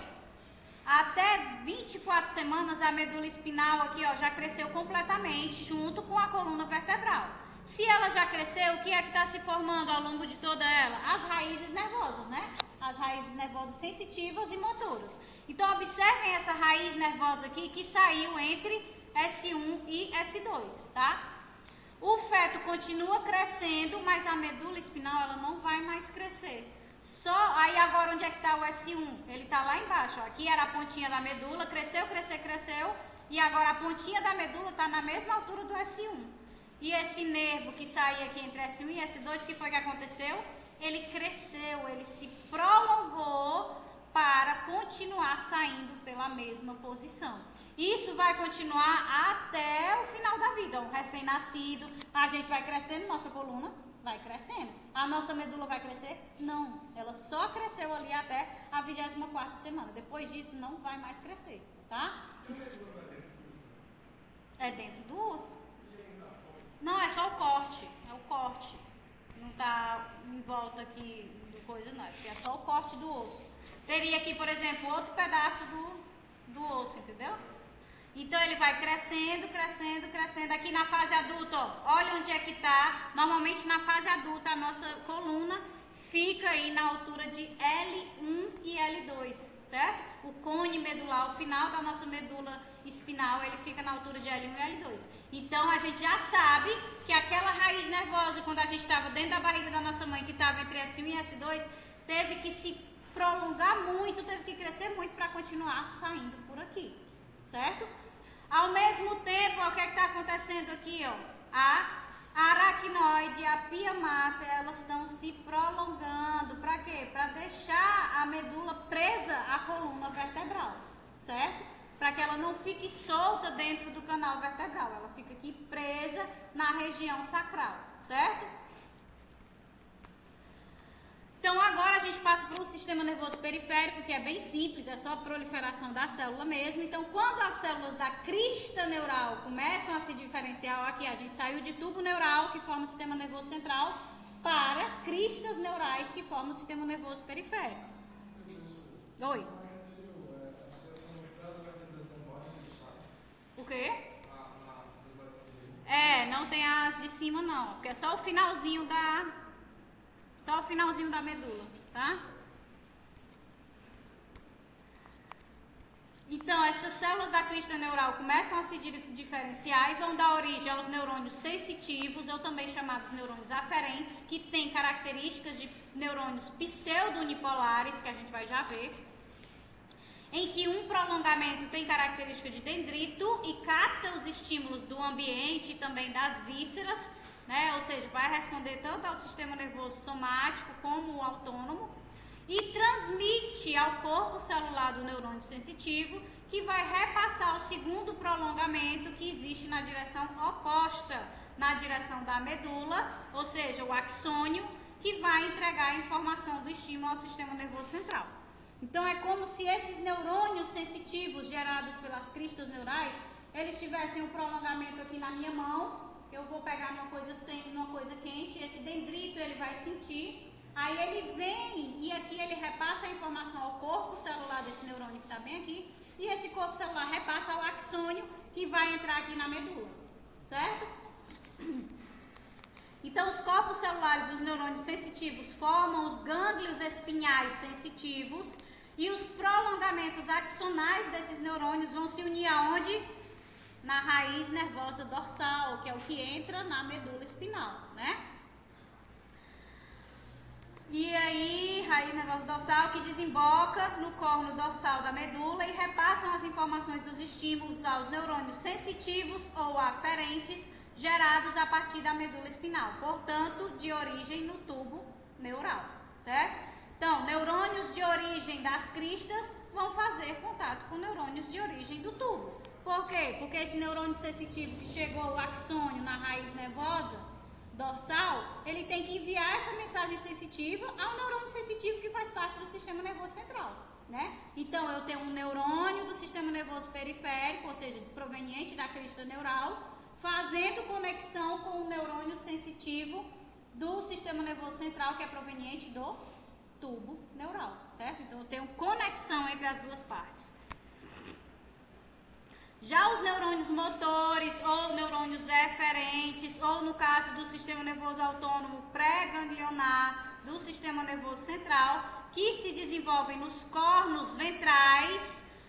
até 24 semanas a medula espinal aqui, ó, já cresceu completamente junto com a coluna vertebral. Se ela já cresceu, o que é que está se formando ao longo de toda ela? As raízes nervosas, né? As raízes nervosas sensitivas e motoras. Então observem essa raiz nervosa aqui que saiu entre S1 e S2, tá? O feto continua crescendo, mas a medula espinal ela não vai mais crescer. Aí agora onde é que está o S1? Ele está lá embaixo, ó. Aqui era a pontinha da medula, cresceu, e agora a pontinha da medula está na mesma altura do S1. E esse nervo que saía aqui entre S1 e S2, o que foi que aconteceu? Ele cresceu, ele se prolongou para continuar saindo pela mesma posição. Isso vai continuar até o final da vida. Um recém-nascido, a gente vai crescendo, nossa coluna vai crescendo. A nossa medula vai crescer? Não, ela só cresceu ali até a 24ª semana. Depois disso não vai mais crescer, tá? É dentro do osso. Não, é só o corte, é o corte. Não tá em volta aqui do coisa não, porque é só o corte do osso. Teria aqui, por exemplo, outro pedaço do osso, entendeu? Então ele vai crescendo. Aqui na fase adulta, ó, olha onde é que tá. Normalmente na fase adulta a nossa coluna fica aí na altura de L1 e L2, certo? O cone medular, o final da nossa medula espinal, ele fica na altura de L1 e L2. Então a gente já sabe que aquela raiz nervosa, quando a gente estava dentro da barriga da nossa mãe, que estava entre S1 e S2, teve que se prolongar muito, teve que crescer muito para continuar saindo por aqui, certo? Ao mesmo tempo, o que está acontecendo aqui, ó? A aracnoide e a pia mater, elas estão se prolongando. Para quê? Para deixar a medula presa à coluna vertebral, certo? Para que ela não fique solta dentro do canal vertebral. Ela fica aqui presa na região sacral, certo? Então agora a gente passa para o sistema nervoso periférico, que é bem simples, é só a proliferação da célula mesmo. Então quando as células da crista neural começam a se diferenciar, aqui a gente saiu de tubo neural, que forma o sistema nervoso central, para cristas neurais, que formam o sistema nervoso periférico. Oi? O quê? Não tem as de cima não, porque é só o finalzinho da medula, tá? Então, essas células da crista neural começam a se diferenciar e vão dar origem aos neurônios sensitivos, ou também chamados neurônios aferentes, que têm características de neurônios pseudo-unipolares, que a gente vai já ver, em que um prolongamento tem característica de dendrito e capta os estímulos do ambiente e também das vísceras, né? Ou seja, vai responder tanto ao sistema nervoso somático como o autônomo. e transmite ao corpo celular do neurônio sensitivo, que vai repassar o segundo prolongamento que existe na direção oposta, na direção da medula, ou seja, o axônio, que vai entregar a informação do estímulo ao sistema nervoso central. Então é como se esses neurônios sensitivos gerados pelas cristas neurais, eles tivessem um prolongamento aqui na minha mão. Eu vou pegar uma coisa quente, esse dendrito ele vai sentir, aí ele vem e aqui ele repassa a informação ao corpo celular desse neurônio que está bem aqui, e esse corpo celular repassa ao axônio, que vai entrar aqui na medula, certo? Então, os corpos celulares dos neurônios sensitivos formam os gânglios espinhais sensitivos, e os prolongamentos axonais desses neurônios vão se unir aonde? Na raiz nervosa dorsal, que é o que entra na medula espinal, né? E aí, raiz nervosa dorsal que desemboca no córneo dorsal da medula e repassam as informações dos estímulos aos neurônios sensitivos ou aferentes gerados a partir da medula espinal, portanto, de origem no tubo neural, certo? Então, neurônios de origem das cristas vão fazer contato com neurônios de origem do tubo. Por quê? Porque esse neurônio sensitivo que chegou ao axônio na raiz nervosa dorsal, ele tem que enviar essa mensagem sensitiva ao neurônio sensitivo que faz parte do sistema nervoso central, né? Então, eu tenho um neurônio do sistema nervoso periférico, ou seja, proveniente da crista neural, fazendo conexão com o neurônio sensitivo do sistema nervoso central, que é proveniente do tubo neural, certo? Então, eu tenho conexão entre as duas partes. Já os neurônios motores, ou neurônios eferentes, ou no caso do sistema nervoso autônomo pré-ganglionar do sistema nervoso central, que se desenvolvem nos cornos ventrais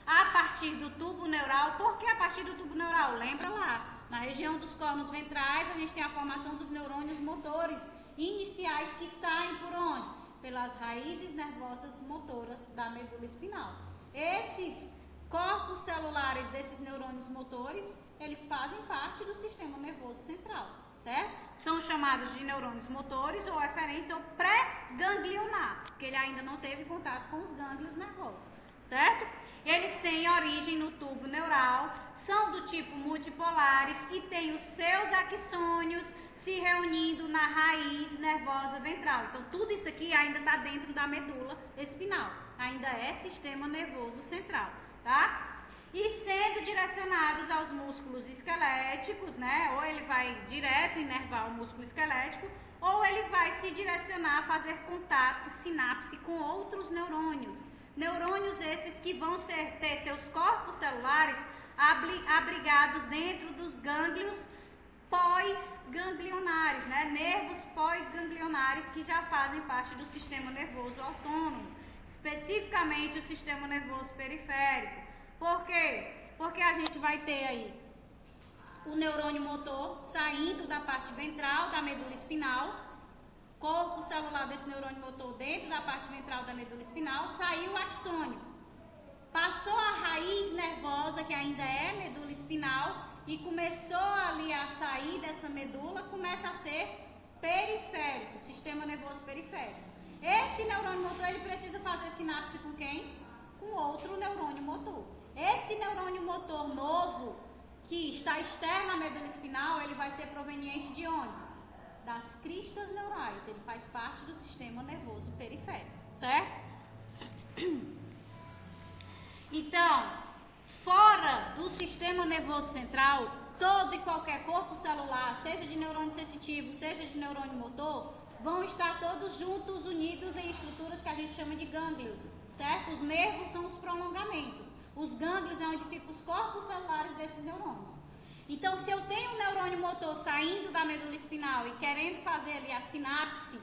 a partir do tubo neural. Por que a partir do tubo neural? Lembra lá, na região dos cornos ventrais, a gente tem a formação dos neurônios motores iniciais que saem por onde? Pelas raízes nervosas motoras da medula espinal. Esses corpos celulares desses neurônios motores, eles fazem parte do sistema nervoso central, certo? São chamados de neurônios motores ou eferentes ou pré-ganglionar, porque ele ainda não teve contato com os gânglios nervosos, certo? Eles têm origem no tubo neural, são do tipo multipolares e têm os seus axônios se reunindo na raiz nervosa ventral. Então, tudo isso aqui ainda está dentro da medula espinal, ainda é sistema nervoso central, tá? E sendo direcionados aos músculos esqueléticos, né? Ou ele vai direto inervar o músculo esquelético, ou ele vai se direcionar a fazer contato, sinapse com outros neurônios. Neurônios esses que vão ter seus corpos celulares abrigados dentro dos gânglios pós-ganglionares, né? Nervos pós-ganglionares que já fazem parte do sistema nervoso autônomo, especificamente o sistema nervoso periférico. Por quê? Porque a gente vai ter aí o neurônio motor saindo da parte ventral da medula espinal, corpo celular desse neurônio motor dentro da parte ventral da medula espinal, saiu o axônio, passou a raiz nervosa, que ainda é medula espinal, e começou ali a sair dessa medula, começa a ser periférico, sistema nervoso periférico. Esse neurônio motor, ele precisa fazer sinapse com quem? Com outro neurônio motor. Esse neurônio motor novo, que está externo à medula espinal, ele vai ser proveniente de onde? Das cristas neurais. Ele faz parte do sistema nervoso periférico, certo? Então, fora do sistema nervoso central, todo e qualquer corpo celular, seja de neurônio sensitivo, seja de neurônio motor, vão estar todos juntos, unidos em estruturas que a gente chama de gânglios, certo? Os nervos são os prolongamentos. Os gânglios é onde ficam os corpos celulares desses neurônios. Então, se eu tenho um neurônio motor saindo da medula espinal e querendo fazer ali a sinapse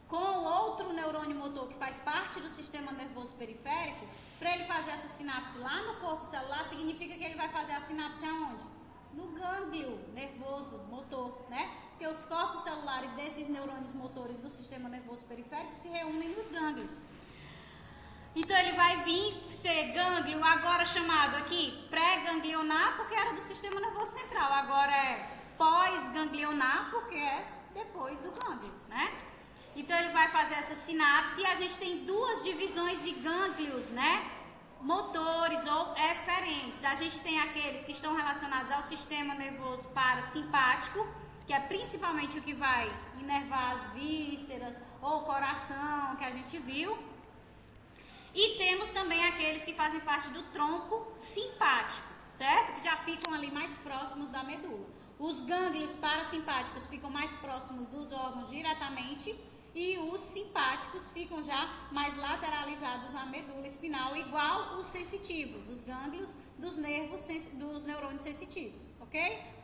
com outro neurônio motor que faz parte do sistema nervoso periférico, para ele fazer essa sinapse lá no corpo celular, significa que ele vai fazer a sinapse aonde? No gânglio nervoso motor, né? Porque os corpos celulares desses neurônios motores do sistema nervoso periférico se reúnem nos gânglios. Então, ele vai vir ser gânglio, agora chamado aqui pré-ganglionar, porque era do sistema nervoso central. Agora é pós-ganglionar, porque é depois do gânglio, né? Então ele vai fazer essa sinapse e a gente tem duas divisões de gânglios, né? Motores ou eferentes. A gente tem aqueles que estão relacionados ao sistema nervoso parasimpático, que é principalmente o que vai inervar as vísceras ou o coração, que a gente viu. E temos também aqueles que fazem parte do tronco simpático, certo? Que já ficam ali mais próximos da medula. Os gânglios parasimpáticos ficam mais próximos dos órgãos diretamente e os simpáticos ficam já mais lateralizados na medula espinal, igual os sensitivos, os gânglios dos neurônios sensitivos, ok?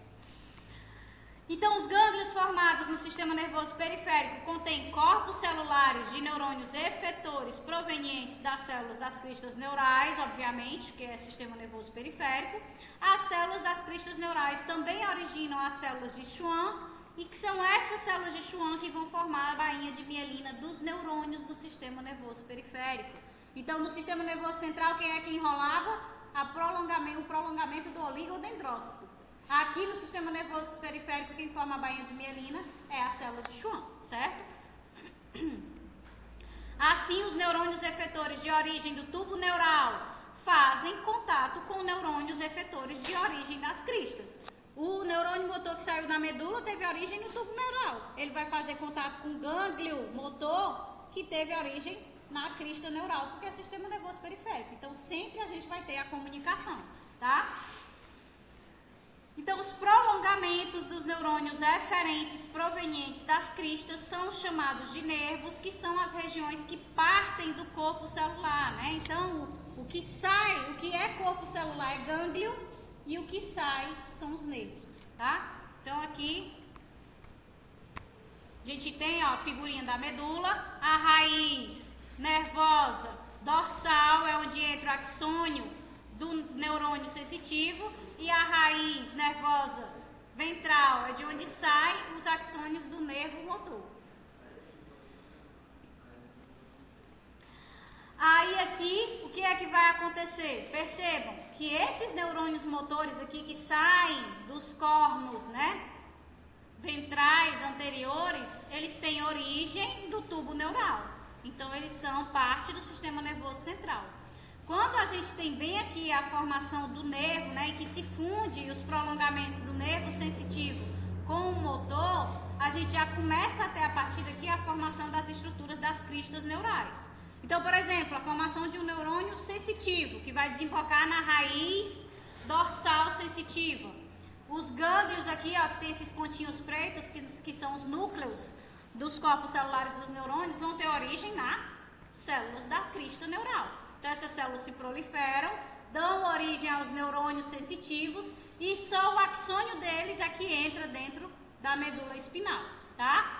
Então, os gânglios formados no sistema nervoso periférico contêm corpos celulares de neurônios efetores provenientes das células das cristas neurais, obviamente, que é sistema nervoso periférico. As células das cristas neurais também originam as células de Schwann, e que são essas células de Schwann que vão formar a bainha de mielina dos neurônios do sistema nervoso periférico. Então, no sistema nervoso central, quem é que enrolava? O prolongamento do oligodendrócito. Aqui no sistema nervoso periférico, quem forma a bainha de mielina é a célula de Schwann, certo? Assim, os neurônios efetores de origem do tubo neural fazem contato com neurônios efetores de origem das cristas. O neurônio motor que saiu da medula teve origem no tubo neural. Ele vai fazer contato com o gânglio motor que teve origem na crista neural, porque é sistema nervoso periférico. Então, sempre a gente vai ter a comunicação, tá? Então, os prolongamentos dos neurônios eferentes provenientes das cristas são chamados de nervos, que são as regiões que partem do corpo celular, né? Então, o que é corpo celular é gânglio e o que sai são os nervos, tá? Então, aqui a gente tem, ó, a figurinha da medula, a raiz nervosa dorsal é onde entra o axônio do neurônio sensitivo, e a raiz nervosa ventral é de onde saem os axônios do nervo motor. Aí aqui, o que é que vai acontecer? Percebam que esses neurônios motores aqui que saem dos cornos, né, ventrais anteriores, eles têm origem do tubo neural. Então, eles são parte do sistema nervoso central. Quando a gente tem bem aqui a formação do nervo, né, e que se funde os prolongamentos do nervo sensitivo com o motor, a gente já começa a ter a partir daqui a formação das estruturas das cristas neurais. Então, por exemplo, a formação de um neurônio sensitivo, que vai desembocar na raiz dorsal sensitiva. Os gânglios aqui, ó, que tem esses pontinhos pretos, que são os núcleos dos corpos celulares dos neurônios, vão ter origem nas células da crista neural. Então, essas células se proliferam, dão origem aos neurônios sensitivos e só o axônio deles é que entra dentro da medula espinal, tá?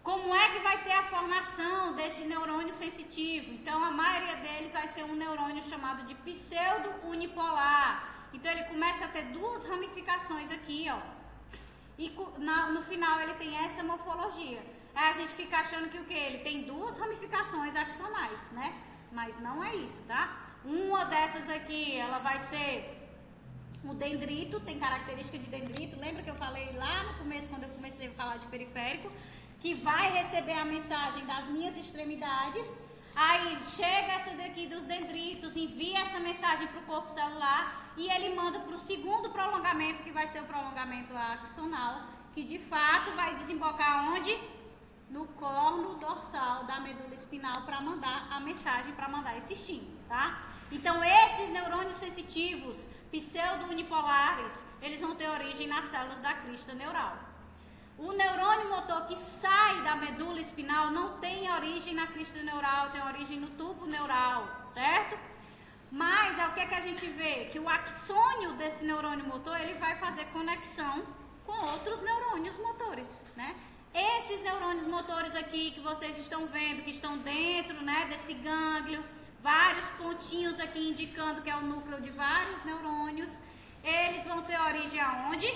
Como é que vai ter a formação desse neurônio sensitivo? Então, a maioria deles vai ser um neurônio chamado de pseudo-unipolar. Então, ele começa a ter duas ramificações aqui, ó. E no final ele tem essa morfologia. Aí a gente fica achando que o quê? Ele tem duas ramificações axonais, né? Mas não é isso, tá? Uma dessas aqui, ela vai ser o dendrito, tem característica de dendrito. Lembra que eu falei lá no começo, quando eu comecei a falar de periférico, que vai receber a mensagem das minhas extremidades, aí chega essa daqui dos dendritos, envia essa mensagem para o corpo celular e ele manda para o segundo prolongamento, que vai ser o prolongamento axonal, que de fato vai desembocar onde? No corno dorsal da medula espinal para mandar a mensagem, para mandar esse estímulo, tá? Então, esses neurônios sensitivos pseudo-unipolares, eles vão ter origem nas células da crista neural. O neurônio motor que sai da medula espinal não tem origem na crista neural, tem origem no tubo neural, certo? Mas é o que a gente vê? Que o axônio desse neurônio motor, ele vai fazer conexão com outros neurônios motores, né? Esses neurônios motores aqui que vocês estão vendo, que estão dentro, né, desse gânglio, vários pontinhos aqui indicando que é o núcleo de vários neurônios, eles vão ter origem aonde?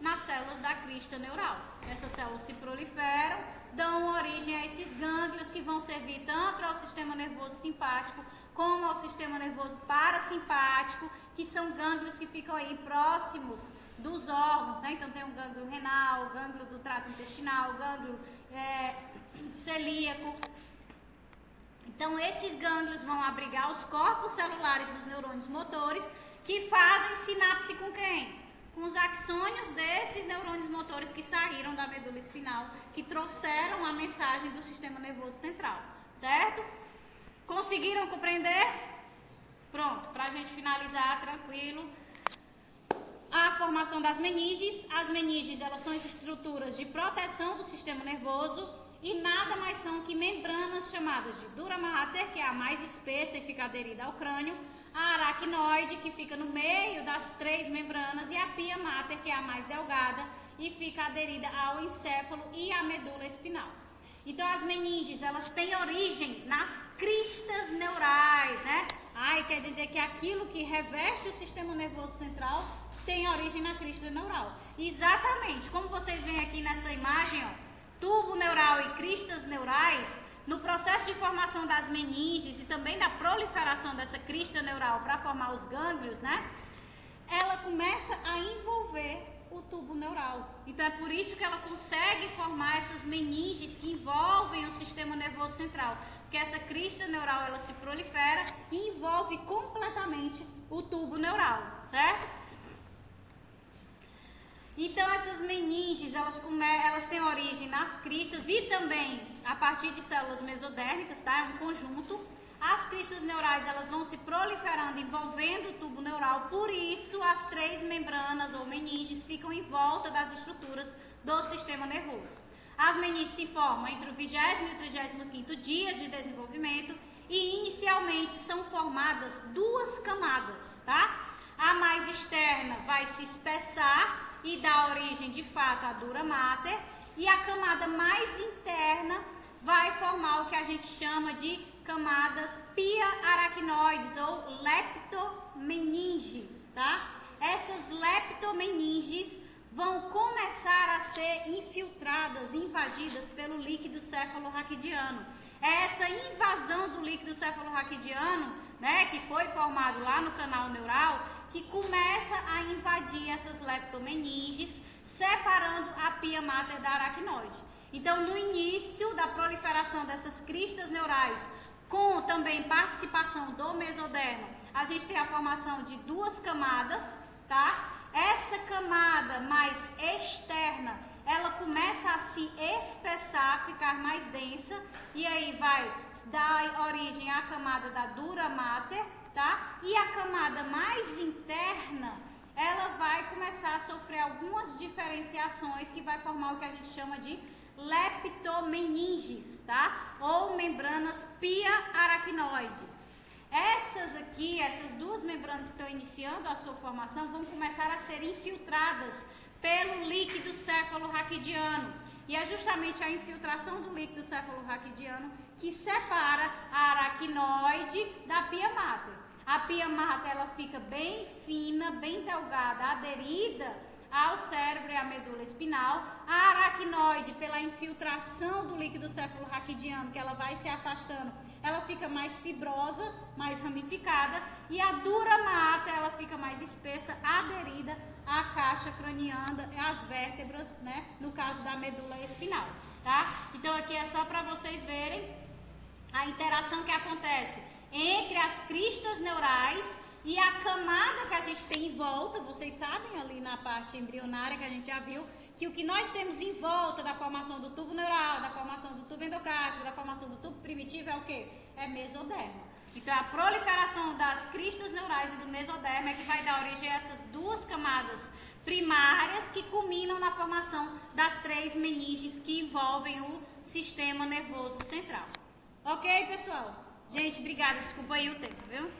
Nas células da crista neural. Essas células se proliferam, dão origem a esses gânglios que vão servir tanto ao sistema nervoso simpático como ao sistema nervoso parasimpático, que são gânglios que ficam aí próximos dos órgãos, né? Então tem o gânglio renal, o gânglio do trato intestinal, o gânglio celíaco. Então esses gânglios vão abrigar os corpos celulares dos neurônios motores, que fazem sinapse com quem? Com os axônios desses neurônios motores que saíram da medula espinal, que trouxeram a mensagem do sistema nervoso central, certo? Conseguiram compreender? Pronto, para a gente finalizar, tranquilo. A formação das meninges. As meninges, elas são estruturas de proteção do sistema nervoso e nada mais são que membranas chamadas de dura mater, que é a mais espessa e fica aderida ao crânio, a aracnoide, que fica no meio das 3 membranas, e a pia mater, que é a mais delgada e fica aderida ao encéfalo e à medula espinal. Então as meninges, elas têm origem nas cristas neurais, né? Quer dizer que aquilo que reveste o sistema nervoso central tem origem na crista neural. Exatamente, como vocês veem aqui nessa imagem, ó, tubo neural e cristas neurais, no processo de formação das meninges e também da proliferação dessa crista neural para formar os gânglios, né? Ela começa a envolver o tubo neural. Então é por isso que ela consegue formar essas meninges que envolvem o sistema nervoso central, porque essa crista neural ela se prolifera e envolve completamente o tubo neural, certo? Então essas meninges, elas têm origem nas cristas e também a partir de células mesodérmicas, tá? É um conjunto. As cristas neurais, elas vão se proliferando, envolvendo o tubo neural, por isso as 3 membranas ou meninges ficam em volta das estruturas do sistema nervoso. As meninges se formam entre o 20º e o 35º dia de desenvolvimento e inicialmente são formadas 2 camadas, tá? A mais externa vai se espessar e dá origem de fato à dura mater, e a camada mais interna vai formar o que a gente chama de camadas pia-aracnoides ou leptomeninges, tá? Essas leptomeninges vão começar a ser infiltradas, invadidas pelo líquido cefalorraquidiano. É essa invasão do líquido cefalorraquidiano, né, que foi formado lá no canal neural, que começa a invadir essas leptomeninges, separando a pia mater da aracnoide. Então, no início da proliferação dessas cristas neurais, com também participação do mesodermo, a gente tem a formação de 2 camadas, tá? Essa camada mais externa, ela começa a se espessar, ficar mais densa, e aí vai dar origem à camada da dura mater, tá? E a camada mais interna, ela vai começar a sofrer algumas diferenciações que vai formar o que a gente chama de leptomeninges, tá? Ou membranas pia-aracnoides. Essas aqui, essas 2 membranas que estão iniciando a sua formação, vão começar a ser infiltradas pelo líquido cefalorraquidiano. E é justamente a infiltração do líquido cefalorraquidiano que separa a aracnoide da pia mater. A pia mater, ela fica bem fina, bem delgada, aderida ao cérebro e à medula espinal. A aracnoide, pela infiltração do líquido cefalorraquidiano, que ela vai se afastando, ela fica mais fibrosa, mais ramificada, e a dura mater, ela fica mais espessa, aderida à caixa craniana, às vértebras, né, no caso da medula espinal, tá? Então aqui é só para vocês verem a interação que acontece entre as cristas neurais e a camada que a gente tem em volta. Vocês sabem ali na parte embrionária que a gente já viu, que o que nós temos em volta da formação do tubo neural, da formação do tubo endocárdico, da formação do tubo primitivo é o quê? É mesodermo. Então a proliferação das cristas neurais e do mesodermo é que vai dar origem a essas 2 camadas primárias que culminam na formação das 3 meninges que envolvem o sistema nervoso central. Ok, pessoal? Gente, obrigada. Desculpa aí o tempo, viu?